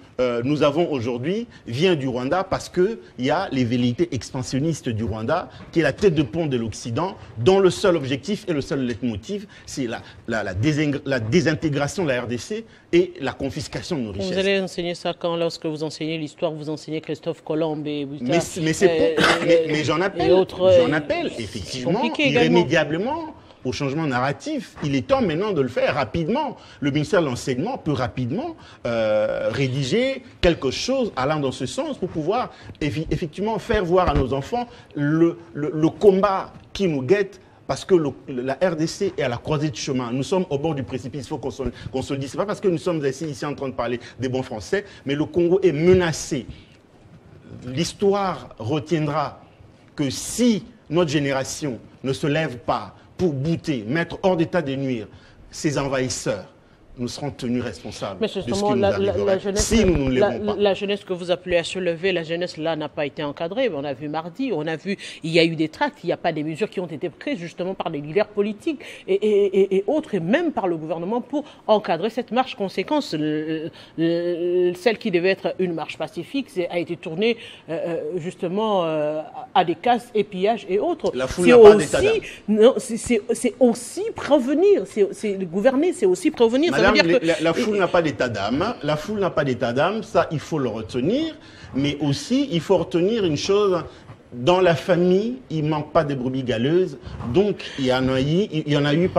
nous avons aujourd'hui vient du Rwanda parce qu'il y a les velléités expansionnistes du Rwanda, qui est la tête de pont de l'Occident, dont le seul objectif et le seul leitmotiv, c'est la désintégration de la RDC et la confiscation de nos richesses. Vous allez enseigner ça quand, lorsque vous enseignez l'histoire, vous enseignez Christophe Colomb et mais j'en appelle effectivement irrémédiablement au changement narratif. Il est temps maintenant de le faire rapidement. Le ministère de l'Enseignement peut rapidement rédiger quelque chose allant dans ce sens pour pouvoir effectivement faire voir à nos enfants le combat qui nous guette. Parce que la RDC est à la croisée du chemin. Nous sommes au bord du précipice, il faut qu'on se le dise. Ce n'est pas parce que nous sommes ici en train de parler des bons Français, mais le Congo est menacé. L'histoire retiendra que si notre génération ne se lève pas pour bouter, mettre hors d'état de nuire ces envahisseurs, nous serons tenus responsables. Mais de ce qui justement, nous arriverait si nous ne lèvons pas. La jeunesse que vous appelez à se lever, la jeunesse là n'a pas été encadrée. On a vu mardi, on a vu, il y a eu des tracts, il n'y a pas des mesures qui ont été prises justement par les leaders politiques et autres, et même par le gouvernement pour encadrer cette marche. Conséquence, celle qui devait être une marche pacifique a été tournée justement à des casses et pillages et autres. La foule n'a pas d'état d'âme. Non, c'est aussi prévenir, c'est gouverner, c'est aussi prévenir. Madame, la foule n'a pas d'état d'âme. La foule n'a pas d'état d'âme, ça il faut le retenir. Mais aussi, il faut retenir une chose. Dans la famille, il ne manque pas de brebis galeuses. Donc, il y en a eu,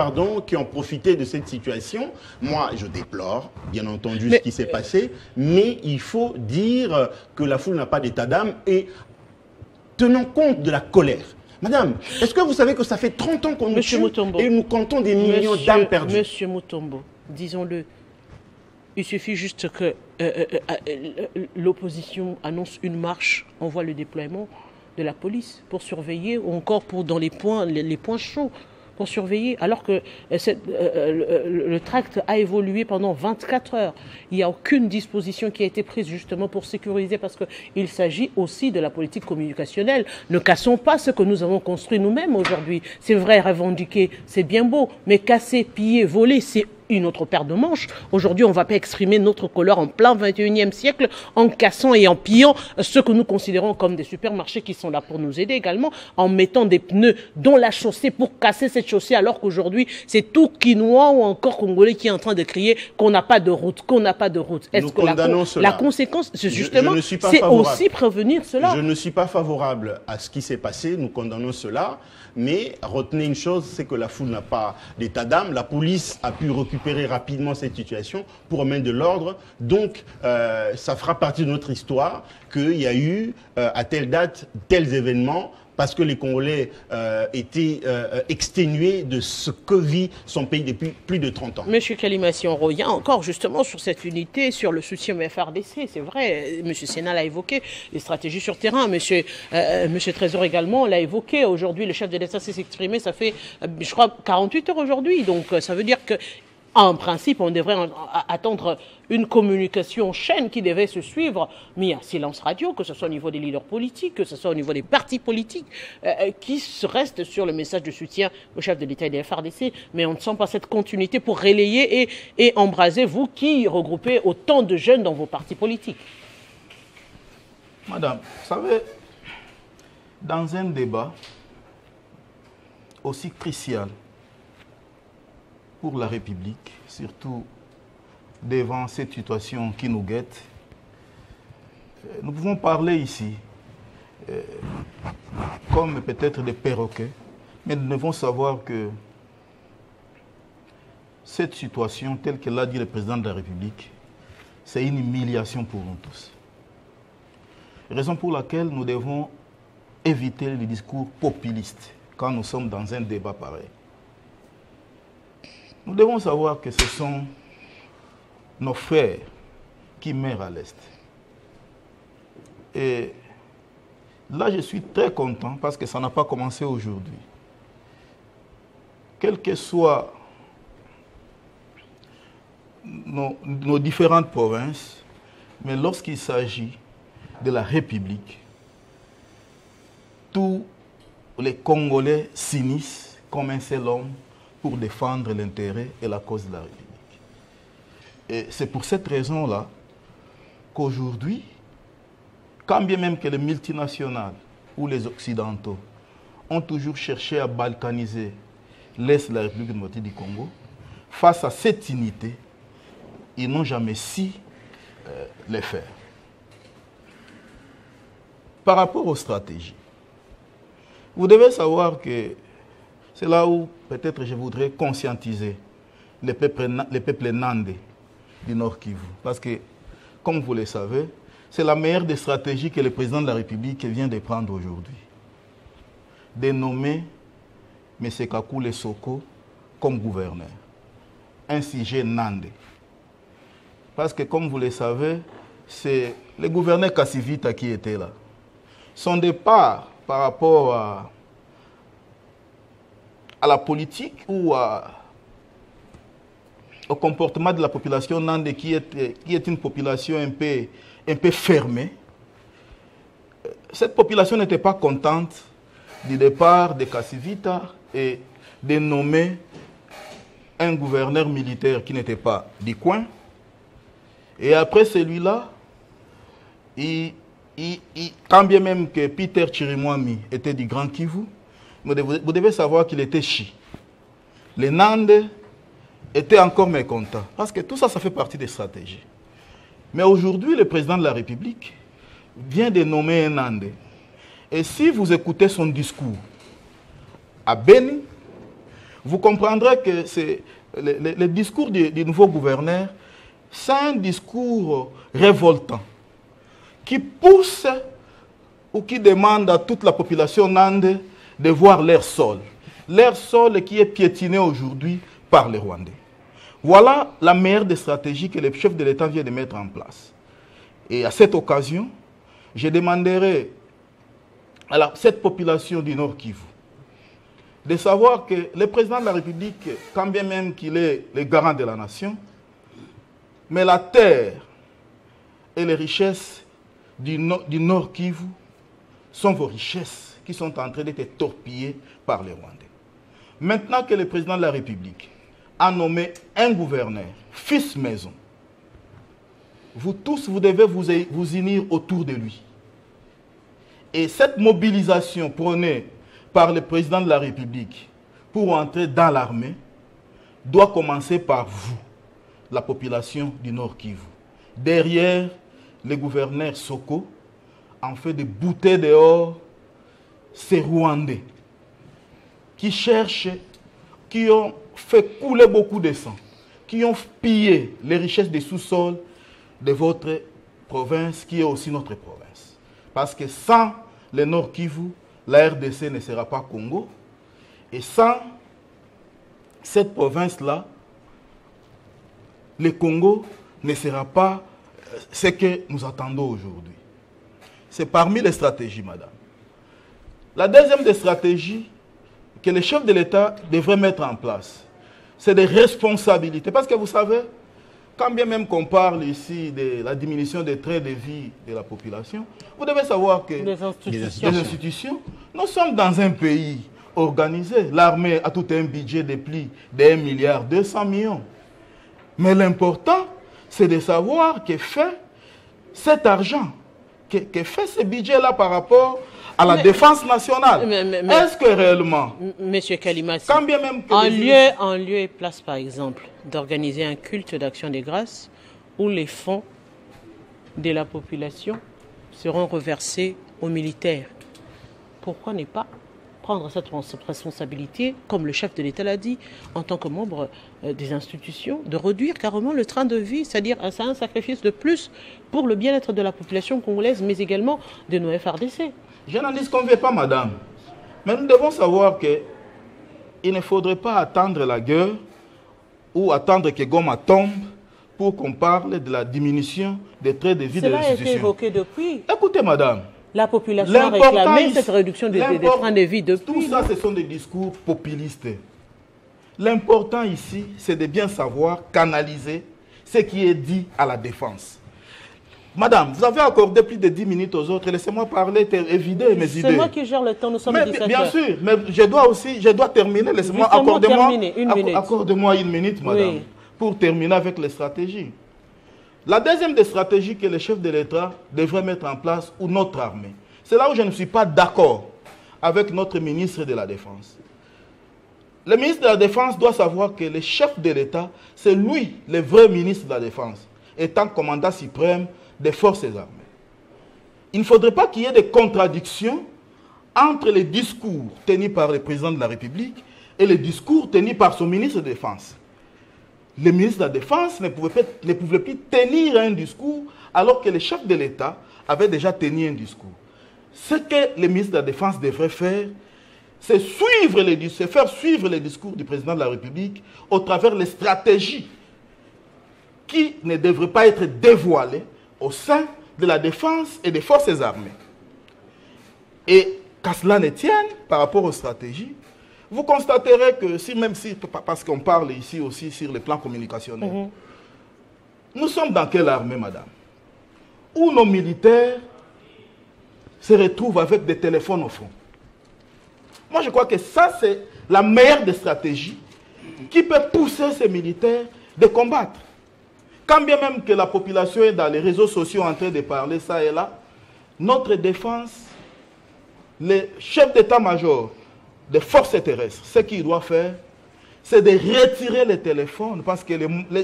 qui ont profité de cette situation. Moi, je déplore, bien entendu, ce qui s'est passé. Mais il faut dire que la foule n'a pas d'état d'âme et tenant compte de la colère. Madame, est-ce que vous savez que ça fait 30 ans qu'on nous tue et nous comptons des millions d'âmes perdues? Monsieur Mutombo, disons-le, il suffit juste que l'opposition annonce une marche, envoie le déploiement de la police pour surveiller, ou encore pour dans les points chauds, pour surveiller, alors que le tract a évolué pendant 24 heures. Il n'y a aucune disposition qui a été prise justement pour sécuriser, parce qu'il s'agit aussi de la politique communicationnelle. Ne cassons pas ce que nous avons construit nous-mêmes aujourd'hui. C'est vrai, revendiquer, c'est bien beau, mais casser, piller, voler, c'est une autre paire de manches. Aujourd'hui, on ne va pas exprimer notre couleur en plein 21e siècle en cassant et en pillant ce que nous considérons comme des supermarchés qui sont là pour nous aider également, en mettant des pneus dans la chaussée pour casser cette chaussée, alors qu'aujourd'hui, c'est tout Quinois ou encore Congolais qui est en train de crier qu'on n'a pas de route, qu'on n'a pas de route. Est-ce que la conséquence, justement, c'est aussi prévenir cela? Je ne suis pas favorable à ce qui s'est passé, nous condamnons cela, mais retenez une chose, c'est que la foule n'a pas d'état d'âme, la police a pu récupérer rapidement cette situation pour remettre de l'ordre. Donc, ça fera partie de notre histoire qu'il y a eu, à telle date, tels événements, parce que les Congolais étaient exténués de ce que vit son pays depuis plus de 30 ans. Monsieur Kalimasi, on revient encore justement sur cette unité, sur le soutien au FRDC. C'est vrai, Monsieur Sénat l'a évoqué, les stratégies sur terrain. Monsieur Trésor également l'a évoqué. Aujourd'hui, le chef de l'État s'est exprimé, ça fait, je crois, 48 heures aujourd'hui. Donc, ça veut dire que en principe, on devrait attendre une communication chaîne qui devait se suivre, mais il y a silence radio, que ce soit au niveau des leaders politiques, que ce soit au niveau des partis politiques, qui restent sur le message de soutien au chef de l'État et des FRDC, mais on ne sent pas cette continuité pour relayer et embraser, vous qui regroupez autant de jeunes dans vos partis politiques. Madame, vous savez, dans un débat aussi crucial pour la République, surtout devant cette situation qui nous guette, nous pouvons parler ici comme peut-être des perroquets, mais nous devons savoir que cette situation, telle que l'a dit le président de la République, c'est une humiliation pour nous tous. Raison pour laquelle nous devons éviter les discours populistes quand nous sommes dans un débat pareil. Nous devons savoir que ce sont nos frères qui meurent à l'Est. Et là, je suis très content parce que ça n'a pas commencé aujourd'hui. Quelles que soient nos différentes provinces, mais lorsqu'il s'agit de la République, tous les Congolais s'unissent comme un seul homme pour défendre l'intérêt et la cause de la République. Et c'est pour cette raison-là qu'aujourd'hui, quand bien même que les multinationales ou les Occidentaux ont toujours cherché à balkaniser l'Est de la République démocratique du Congo, face à cette unité, ils n'ont jamais su le faire. Par rapport aux stratégies, vous devez savoir que c'est là où peut-être je voudrais conscientiser les peuples nandais du Nord Kivu. Parce que, comme vous le savez, c'est la meilleure des stratégies que le président de la République vient de prendre aujourd'hui. De nommer M. Kakule Soko comme gouverneur. Un sujet nandais. Parce que, comme vous le savez, c'est le gouverneur Kassivita qui était là. Son départ par rapport à la politique ou à au comportement de la population nande qui est une population un peu fermée. Cette population n'était pas contente du départ de Cassivita et de nommer un gouverneur militaire qui n'était pas du coin. Et après celui-là, quand bien même que Peter Chirimwami était du Grand Kivu, vous devez savoir qu'il était chi. Les Nandes étaient encore mécontents. Parce que tout ça, ça fait partie des stratégies. Mais aujourd'hui, le président de la République vient de nommer un Nande. Et si vous écoutez son discours à Beni, vous comprendrez que le discours du nouveau gouverneur, c'est un discours révoltant qui pousse ou qui demande à toute la population nande de voir leur sol qui est piétiné aujourd'hui par les Rwandais. Voilà la meilleure des stratégies que le chef de l'État vient de mettre en place. Et à cette occasion, je demanderai à cette population du Nord Kivu de savoir que le président de la République, quand bien même qu'il est le garant de la nation, mais la terre et les richesses du Nord Kivu sont vos richesses qui sont en train d'être torpillées par les Rwandais. Maintenant que le président de la République a nommé un gouverneur, fils maison, vous tous, vous devez vous unir autour de lui. Et cette mobilisation prônée par le président de la République pour entrer dans l'armée doit commencer par vous, la population du Nord Kivu. Derrière le gouverneur Soko, en fait de bouter dehors ces Rwandais qui cherchent, qui ont fait couler beaucoup de sang, qui ont pillé les richesses des sous-sols de votre province, qui est aussi notre province. Parce que sans le Nord Kivu, la RDC ne sera pas Congo. Et sans cette province-là, le Congo ne sera pas ce que nous attendons aujourd'hui. C'est parmi les stratégies, madame. La deuxième des stratégies que les chefs de l'État devraient mettre en place, c'est des responsabilités. Parce que vous savez, quand bien même qu'on parle ici de la diminution des trains de vie de la population, vous devez savoir que les institutions, nous sommes dans un pays organisé. L'armée a tout un budget de plus de 1,2 milliard. Mais l'important, c'est de savoir que fait cet argent, que fait ce budget-là par rapport à la défense nationale. Est-ce que réellement, Monsieur Kalimassi, quand bien même que en lieu et place, par exemple, d'organiser un culte d'action des grâces où les fonds de la population seront reversés aux militaires, pourquoi ne pas prendre cette responsabilité, comme le chef de l'État l'a dit, en tant que membre des institutions, de réduire carrément le train de vie, c'est-à-dire c'est un sacrifice de plus pour le bien-être de la population congolaise, mais également de nos FRDC. Je n'en disconviens pas, madame. Mais nous devons savoir qu'il ne faudrait pas attendre la guerre ou attendre que Goma tombe pour qu'on parle de la diminution des traits de vie de l'institution. Cela a été évoqué depuis. Écoutez, madame. La population a réclamé cette réduction des trains de vie depuis. Tout ça, ce sont des discours populistes. L'important ici, c'est de bien savoir canaliser ce qui est dit à la défense. Madame, vous avez accordé plus de 10 minutes aux autres. Laissez-moi parler et vider mes idées. C'est moi qui gère le temps, nous sommes 17 bien heures. sûr, mais je dois terminer. Laissez-moi, accordez-moi une minute, madame, oui, pour terminer avec les stratégies. La deuxième des stratégies que le chef de l'État devrait mettre en place, ou notre armée, c'est là où je ne suis pas d'accord avec notre ministre de la Défense. Le ministre de la Défense doit savoir que le chef de l'État, c'est lui, le vrai ministre de la Défense, étant commandant suprême des forces armées. Il ne faudrait pas qu'il y ait des contradictions entre les discours tenus par le président de la République et les discours tenus par son ministre de la Défense. Le ministre de la Défense ne pouvait plus tenir un discours alors que le chef de l'État avait déjà tenu un discours. Ce que le ministre de la Défense devrait faire, c'est faire suivre les discours du président de la République au travers des stratégies qui ne devraient pas être dévoilées au sein de la défense et des forces armées. Et qu'à cela ne tienne, par rapport aux stratégies, vous constaterez que, même si, parce qu'on parle ici aussi sur le plan communicationnel, nous sommes dans quelle armée, madame? Où nos militaires se retrouvent avec des téléphones au front. Moi, je crois que ça, c'est la meilleure des stratégies qui peut pousser ces militaires de combattre. Quand bien même que la population est dans les réseaux sociaux en train de parler ça et là, notre défense, les chefs d'état-major des forces terrestres, ce qu'ils doivent faire, c'est de retirer les téléphones, parce que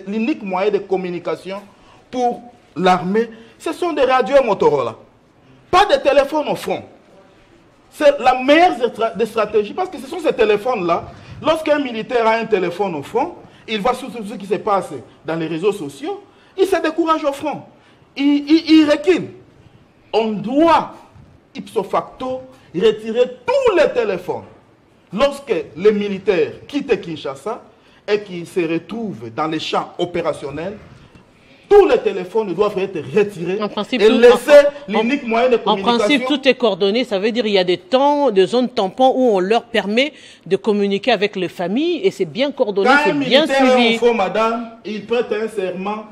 l'unique moyen de communication pour l'armée, ce sont des radios Motorola. Pas de téléphones au front. C'est la meilleure des stratégies, parce que ce sont ces téléphones-là. Lorsqu'un militaire a un téléphone au front, il voit tout ce qui se passe dans les réseaux sociaux, il se décourage au front. Il recule. On doit, ipso facto, retirer tous les téléphones. Lorsque les militaires quittent Kinshasa et qu'ils se retrouvent dans les champs opérationnels, tous les téléphones doivent être retirés et laisser l'unique moyen de communication. En principe, tout est coordonné. Ça veut dire qu'il y a des temps, des zones tampons où on leur permet de communiquer avec les familles et c'est bien coordonné, c'est bien suivi. Quand un militaire est au fond, madame, il prête un serment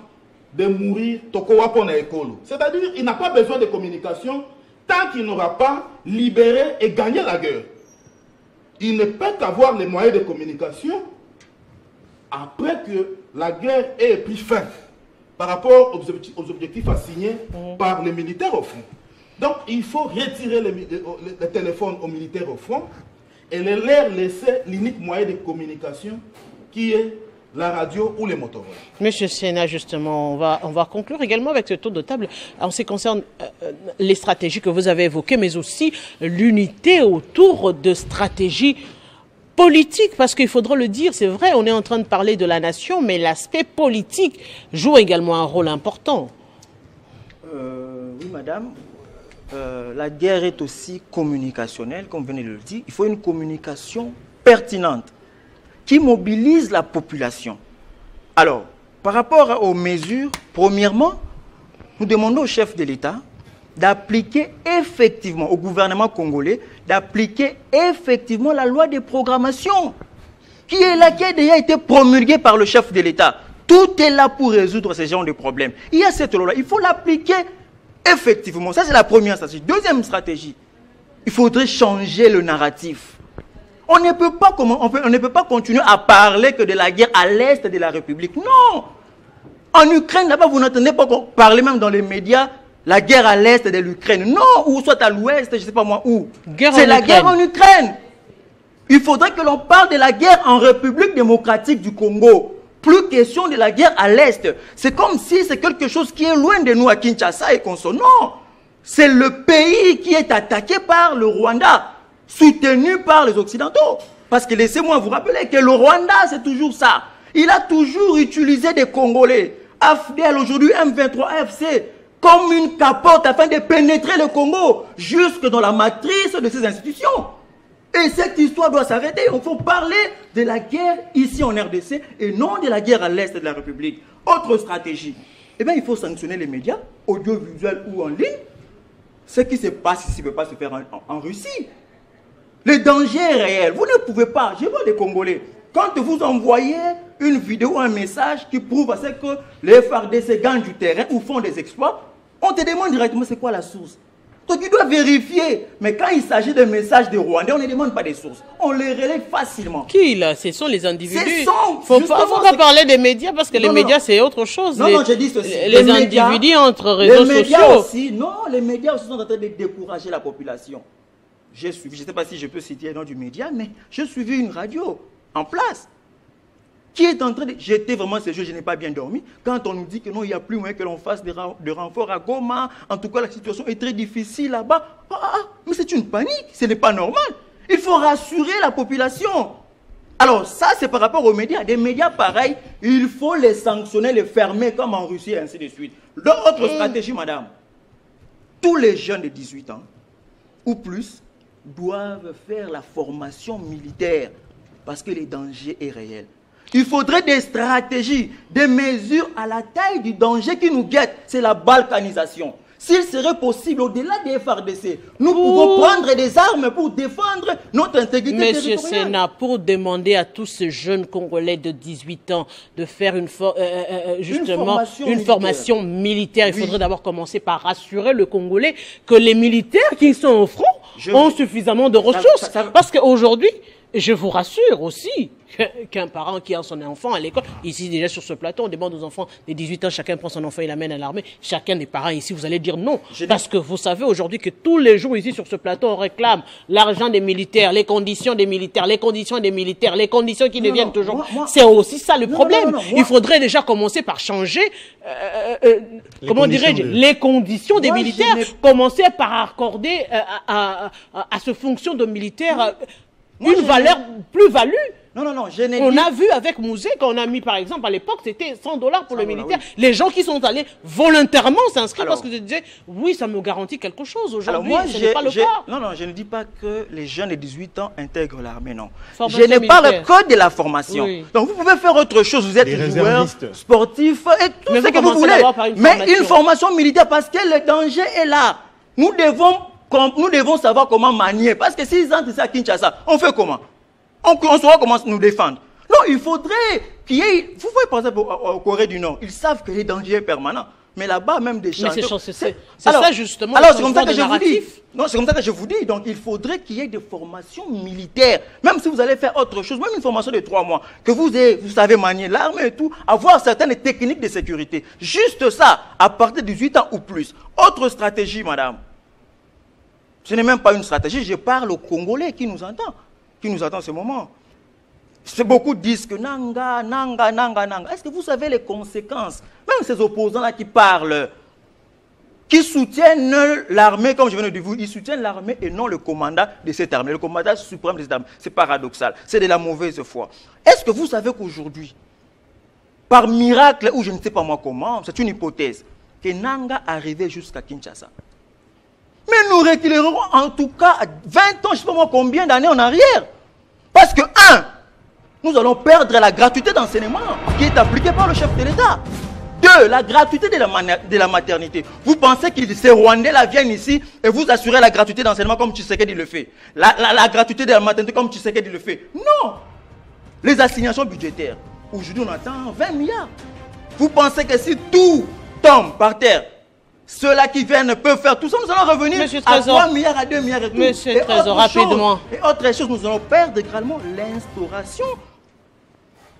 de mourir Tokowapona Ekolo. C'est-à-dire qu'il n'a pas besoin de communication tant qu'il n'aura pas libéré et gagné la guerre. Il ne peut qu'avoir les moyens de communication après que la guerre ait pris fin par rapport aux objectifs assignés par les militaires au front. Donc, il faut retirer les téléphones aux militaires au front et leur laisser l'unique moyen de communication qui est la radio ou les Motorola. Monsieur Sénat, justement, on va conclure également avec ce tour de table en ce qui concerne les stratégies que vous avez évoquées, mais aussi l'unité autour de stratégies politiques, parce qu'il faudra le dire, c'est vrai, on est en train de parler de la nation, mais l'aspect politique joue également un rôle important. Oui, madame. La guerre est aussi communicationnelle, comme vous venez de le dire. Il faut une communication pertinente qui mobilise la population. Alors, par rapport aux mesures, premièrement, nous demandons au chef de l'État d'appliquer effectivement, au gouvernement congolais, d'appliquer effectivement la loi de programmation, qui a déjà été promulguée par le chef de l'État. Tout est là pour résoudre ce genre de problèmes. Il y a cette loi-là, il faut l'appliquer effectivement. Ça, c'est la première stratégie. Deuxième stratégie, il faudrait changer le narratif. On ne peut pas continuer à parler que de la guerre à l'est de la République. Non! En Ukraine, là-bas, vous n'entendez pas parler même dans les médias la guerre à l'est de l'Ukraine. Non! Ou soit à l'ouest, je ne sais pas moi où. C'est la guerre en Ukraine. Il faudrait que l'on parle de la guerre en République démocratique du Congo. Plus question de la guerre à l'est. C'est comme si c'est quelque chose qui est loin de nous à Kinshasa et qu'on se... Non! C'est le pays qui est attaqué par le Rwanda, soutenu par les Occidentaux. Parce que laissez-moi vous rappeler que le Rwanda, c'est toujours ça. Il a toujours utilisé des Congolais, AFDL, aujourd'hui M23 AFC, comme une capote afin de pénétrer le Congo jusque dans la matrice de ces institutions. Et cette histoire doit s'arrêter. Il faut parler de la guerre ici en RDC et non de la guerre à l'est de la République. Autre stratégie. Eh bien, il faut sanctionner les médias, audiovisuels ou en ligne. Ce qui se passe ici ne peut pas se faire en Russie. Le danger est réel. Vous ne pouvez pas. Je vois les Congolais. Quand vous envoyez une vidéo ou un message qui prouve à ce que les FARDC gagnent du terrain ou font des exploits, on te demande directement c'est quoi la source. Donc tu dois vérifier. Mais quand il s'agit de messages de Rwandais, on ne demande pas des sources. On les relève facilement. Qui là? Ce sont les individus. Il ne faut pas parler des médias parce que les médias c'est autre chose. Non, je dis ceci. Les individus entre réseaux sociaux. Les médias aussi, non, les médias aussi sont en train de décourager la population. J'ai suivi, je ne sais pas si je peux citer le nom du média, mais j'ai suivi une radio en place qui est en train de... J'étais vraiment ce jour, je n'ai pas bien dormi. Quand on nous dit que non, il n'y a plus moyen que l'on fasse de renforts à Goma, en tout cas la situation est très difficile là-bas. Mais c'est une panique, ce n'est pas normal. Il faut rassurer la population. Alors ça, c'est par rapport aux médias. Des médias pareils, il faut les sanctionner, les fermer comme en Russie et ainsi de suite. L'autre stratégie, madame, tous les jeunes de 18 ans ou plus doivent faire la formation militaire parce que le danger est réel. Il faudrait des stratégies, des mesures à la taille du danger qui nous guette. C'est la balkanisation. S'il serait possible, au-delà des FARDC, nous pouvons prendre des armes pour défendre notre intégrité territoriale. Monsieur Sénat, pour demander à tous ces jeunes Congolais de 18 ans de faire une formation militaire, il faudrait d'abord commencer par rassurer le Congolais que les militaires qui sont au front ont suffisamment de ressources. Parce qu'aujourd'hui, je vous rassure aussi qu'un parent qui a son enfant à l'école, ici déjà sur ce plateau, on demande aux enfants de 18 ans, chacun prend son enfant et l'amène à l'armée. Chacun des parents ici, vous allez dire non. Parce que vous savez aujourd'hui que tous les jours ici sur ce plateau, on réclame l'argent des militaires, les conditions des militaires, les conditions des militaires, les conditions qui deviennent toujours... C'est aussi ça le problème. Il faudrait déjà commencer par changer, comment dirais-je, les conditions des militaires. Commencer par accorder à ce fonction de militaire une valeur plus-value. Non, on a vu avec Mouzé, qu'on a mis par exemple, à l'époque, c'était $100 pour le militaire. Oui. Les gens qui sont allés volontairement s'inscrire parce que je disais, oui, ça me garantit quelque chose. Aujourd'hui, ce n'est pas le cas. Non, je ne dis pas que les jeunes de 18 ans intègrent l'armée, non. Je ne parle que de la formation. Oui. Donc vous pouvez faire autre chose, vous êtes joueur, sportif, et tout ce que vous voulez. Mais une formation militaire, parce que le danger est là. Nous devons savoir comment manier. Parce que s'ils entrent ici à Kinshasa, on fait comment? On saura comment nous défendre. Non, il faudrait qu'il y ait... Vous voyez par exemple au Corée du Nord, ils savent que les dangers permanents. Mais là-bas, même des chanteurs... C'est ça justement. Alors c'est comme ça que je vous dis. Non, c'est comme ça que je vous dis. Donc il faudrait qu'il y ait des formations militaires. Même si vous allez faire autre chose, même une formation de 3 mois, que vous savez manier l'arme et tout, avoir certaines techniques de sécurité. Juste ça, à partir de 18 ans ou plus. Autre stratégie, madame. Ce n'est même pas une stratégie, je parle aux Congolais qui nous entendent. Qui nous attend en ce moment. Beaucoup disent que nanga. Est-ce que vous savez les conséquences? Même ces opposants-là qui parlent, qui soutiennent l'armée, comme je viens de dire, ils soutiennent l'armée et non le commandant de cette armée, le commandant suprême de cette armée. C'est paradoxal, c'est de la mauvaise foi. Est-ce que vous savez qu'aujourd'hui, par miracle, ou je ne sais pas moi comment, c'est une hypothèse, que Nanga arrivait jusqu'à Kinshasa? Mais nous reculerons en tout cas 20 ans, je ne sais pas moi combien d'années en arrière. Parce que, nous allons perdre la gratuité d'enseignement qui est appliquée par le chef de l'État. 2, la gratuité de la maternité. Vous pensez que ces Rwandais-là viennent ici et vous assurez la gratuité d'enseignement comme Tshisekedi le fait. La gratuité de la maternité comme Tshisekedi le fait. Non. Les assignations budgétaires. Aujourd'hui, on attend 20 milliards. Vous pensez que si tout tombe par terre, ceux-là qui viennent peuvent faire tout ça, nous allons revenir à 3 milliards, à 2 milliards et tout. Monsieur le Trésor, rapidement. Et autre chose, nous allons perdre également l'instauration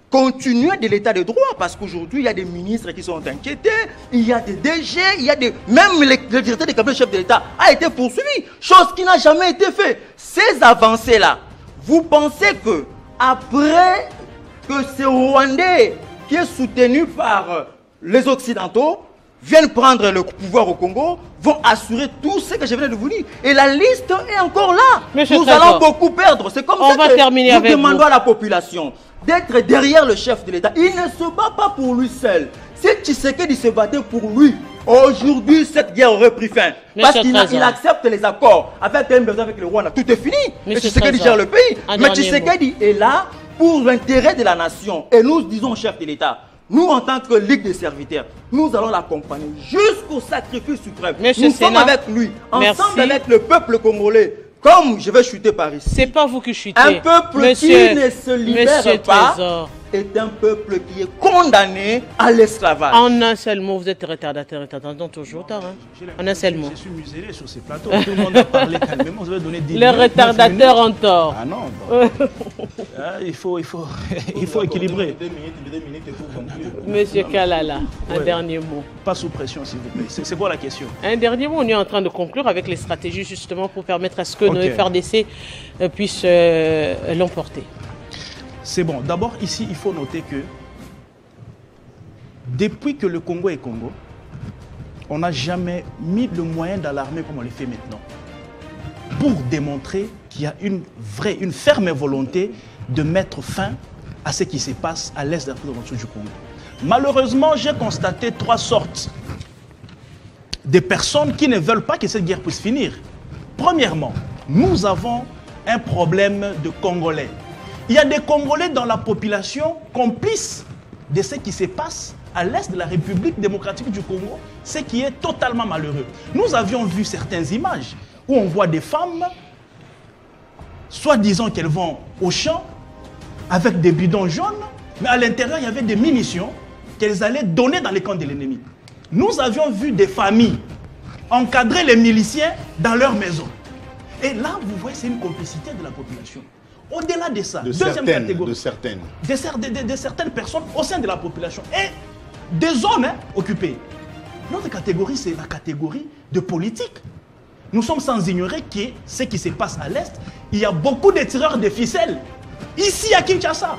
continue de l'état de droit. Parce qu'aujourd'hui, il y a des ministres qui sont inquiétés, il y a des DG, il y a des... Même le directeur des cabinets chef de l'État a été poursuivi. Chose qui n'a jamais été faite. Ces avancées-là, vous pensez que après que ce Rwandais qui est soutenu par les Occidentaux viennent prendre le pouvoir au Congo, vont assurer tout ce que je viens de vous dire. Et la liste est encore là. Nous allons beaucoup perdre. C'est comme ça que nous demandons à la population d'être derrière le chef de l'État. Il ne se bat pas pour lui seul. Si Tshisekedi se battait pour lui, aujourd'hui, cette guerre aurait pris fin. Parce qu'il accepte les accords avec le Rwanda. Tout est fini. Et Tshisekedi gère le pays. Mais Tshisekedi est là pour l'intérêt de la nation. Et nous disons au chef de l'État, nous, en tant que Ligue des serviteurs, nous allons l'accompagner jusqu'au sacrifice suprême. Nous sommes avec lui, ensemble avec le peuple congolais. Comme je vais chuter par ici. C'est pas vous qui chutez. Un peuple qui ne se libère pas est un peuple qui est condamné à l'esclavage. En un seul mot, vous êtes retardateur, toujours tard. Hein? En un seul mot. Je suis muselé sur ces plateaux. Tout le monde a parlé calmement. Vous avez donné 10 Les retardateurs ont tort. Ah non. Il faut équilibrer. 2 minutes et pour conclure. Monsieur Kalala, un dernier mot. Pas sous pression, s'il vous plaît. C'est quoi la question? Un dernier mot. On est en train de conclure avec les stratégies justement pour permettre à ce que nos FRDC puissent l'emporter. C'est bon. D'abord, ici, il faut noter que depuis que le Congo est Congo, on n'a jamais mis le moyen dans l'armée comme on le fait maintenant. Pour démontrer qu'il y a une ferme volonté de mettre fin à ce qui se passe à l'est de l'Afrique du Congo. Malheureusement, j'ai constaté 3 sortes de personnes qui ne veulent pas que cette guerre puisse finir. Premièrement, nous avons un problème de Congolais. Il y a des Congolais dans la population complices de ce qui se passe à l'est de la République démocratique du Congo, ce qui est totalement malheureux. Nous avions vu certaines images où on voit des femmes, soi-disant qu'elles vont au champ avec des bidons jaunes, mais à l'intérieur, il y avait des munitions qu'elles allaient donner dans les camps de l'ennemi. Nous avions vu des familles encadrer les miliciens dans leur maison. Et là, vous voyez, c'est une complicité de la population. Au-delà de ça, deuxième catégorie. De certaines personnes au sein de la population. Et des zones occupées. Notre catégorie, c'est la catégorie de politique. Nous sommes sans ignorer que ce qui se passe à l'Est, il y a beaucoup de tireurs de ficelles. Ici à Kinshasa,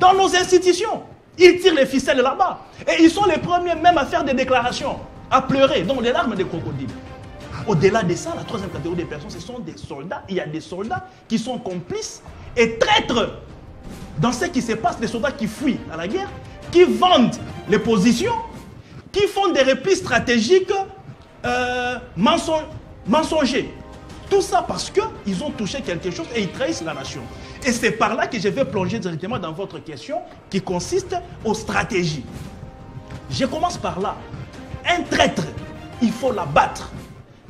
dans nos institutions, ils tirent les ficelles là-bas. Et ils sont les premiers même à faire des déclarations, à pleurer, dans les larmes des crocodiles. Au-delà de ça, la troisième catégorie des personnes, ce sont des soldats. Il y a des soldats qui sont complices et traîtres dans ce qui se passe, des soldats qui fuient à la guerre, qui vendent les positions, qui font des replis stratégiques mensongers. Tout ça parce qu'ils ont touché quelque chose et ils trahissent la nation. Et c'est par là que je vais plonger directement dans votre question qui consiste aux stratégies. Je commence par là. Un traître, il faut l'abattre.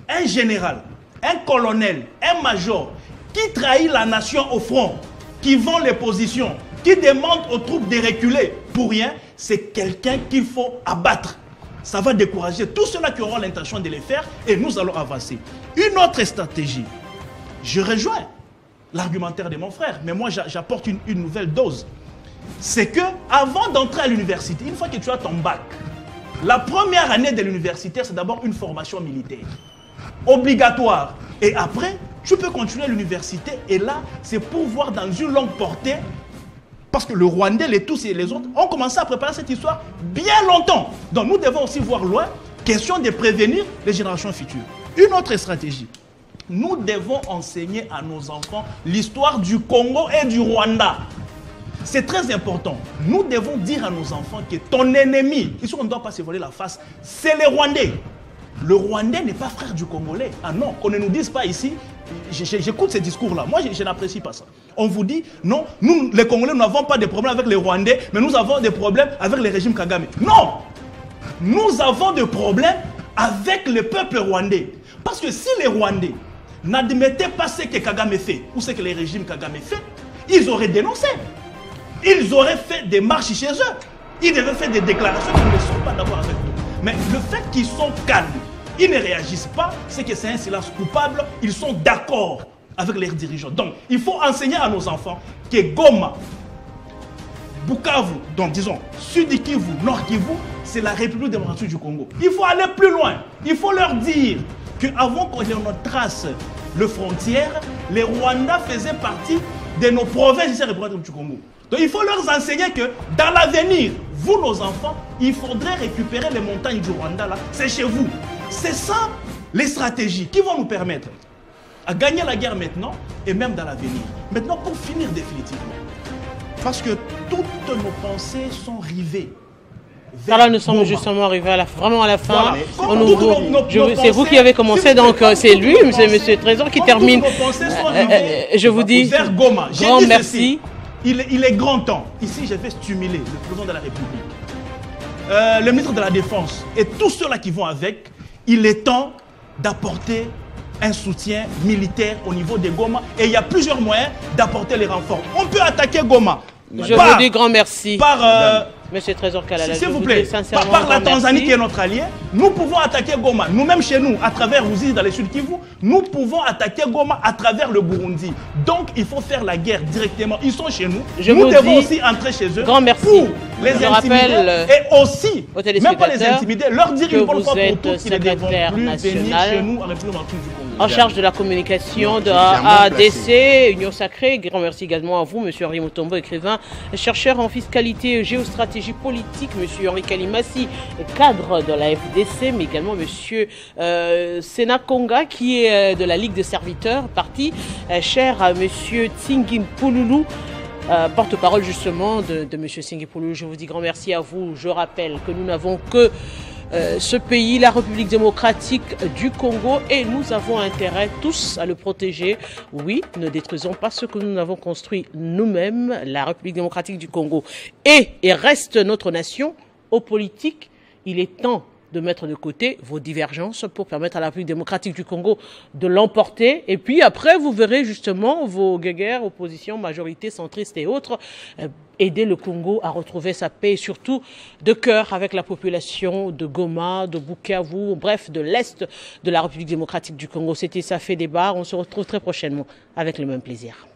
Un général, un colonel, un major qui trahit la nation au front, qui vend les positions, qui demande aux troupes de reculer pour rien, c'est quelqu'un qu'il faut abattre. Ça va décourager tous ceux-là qui auront l'intention de les faire et nous allons avancer. Une autre stratégie, je rejoins l'argumentaire de mon frère, mais moi j'apporte une nouvelle dose. C'est que avant d'entrer à l'université, une fois que tu as ton bac, la première année de l'université, c'est d'abord une formation militaire. Obligatoire. Et après, tu peux continuer l'université et là, c'est pour voir dans une longue portée, parce que le Rwandais, les tous et les autres ont commencé à préparer cette histoire bien longtemps. Donc nous devons aussi voir loin, question de prévenir les générations futures. Une autre stratégie, nous devons enseigner à nos enfants l'histoire du Congo et du Rwanda. C'est très important. Nous devons dire à nos enfants que ton ennemi, ici on ne doit pas se voiler la face, c'est les Rwandais. Le Rwandais n'est pas frère du Congolais. Ah non, qu'on ne nous dise pas ici, j'écoute ces discours-là. Moi, je n'apprécie pas ça. On vous dit, non, nous, les Congolais, nous n'avons pas de problème avec les Rwandais, mais nous avons des problèmes avec le régime Kagame. Non! Nous avons des problèmes avec le peuple rwandais. Parce que si les Rwandais n'admettaient pas ce que Kagame fait, ou ce que le régime Kagame fait, ils auraient dénoncé. Ils auraient fait des marches chez eux. Ils devaient faire des déclarations qui ne sont pas d'accord avec nous. Mais le fait qu'ils sont calmes, ils ne réagissent pas, c'est que c'est un silence coupable, ils sont d'accord avec leurs dirigeants. Donc, il faut enseigner à nos enfants que Goma, Bukavu, donc disons, Sud Kivu, Nord Kivu, c'est la République démocratique du Congo. Il faut aller plus loin. Il faut leur dire qu'avant qu'on trace les frontières, les Rwandais faisaient partie de nos provinces ici à la République du Congo. Donc il faut leur enseigner que dans l'avenir, vous, nos enfants, il faudrait récupérer les montagnes du Rwanda là. C'est chez vous. C'est ça les stratégies qui vont nous permettre à gagner la guerre maintenant et même dans l'avenir. Maintenant, pour finir définitivement, parce que toutes nos pensées sont rivées. Là, nous sommes justement arrivés vraiment à la fin. Voilà. C'est vous qui avez commencé, donc c'est lui, monsieur Trésor, qui termine. Je vous dis, vers Goma. Grand merci. Il est grand temps. Ici, je vais stimuler le président de la République, le ministre de la Défense et tous ceux-là qui vont avec. Il est temps d'apporter un soutien militaire au niveau de Goma. Et il y a plusieurs moyens d'apporter les renforts. On peut attaquer Goma. Je vous dis grand merci. Monsieur Trésor Kalala, s'il vous plaît, par la Tanzanie qui est notre allié, nous pouvons attaquer Goma. Nous-mêmes chez nous, à travers Ruzizi dans les Sud Kivu, nous pouvons attaquer Goma à travers le Burundi. Donc, il faut faire la guerre directement. Ils sont chez nous. Nous devons aussi entrer chez eux grand merci. Pour les intimider et aussi, même pas les intimider, leur dire une bonne fois pour toutes qu'ils ne devront plus venir chez nous à la République du Congo. En charge de la communication de ADC, Union Sacrée. Grand merci également à vous, monsieur Henri Mutombo, écrivain, chercheur en fiscalité et géostratégie politique, monsieur Henri Kalimassi, cadre de la FDC, mais également monsieur Sena Konga, qui est de la Ligue des serviteurs, parti cher à monsieur Tsingim Pouloulou, porte-parole justement de monsieur Tsingim Pouloulou. Je vous dis grand merci à vous. Je rappelle que nous n'avons que ce pays, la République démocratique du Congo, et nous avons intérêt tous à le protéger. Oui, ne détruisons pas ce que nous avons construit nous-mêmes. La République démocratique du Congo est et reste notre nation. aux politiques, il est temps de mettre de côté vos divergences pour permettre à la République démocratique du Congo de l'emporter. Et puis après, vous verrez justement vos guéguerres, opposition, majorité, centriste et autres, aider le Congo à retrouver sa paix et surtout de cœur avec la population de Goma, de Bukavu, bref, de l'Est de la République démocratique du Congo. C'était Ça fait débat. On se retrouve très prochainement avec le même plaisir.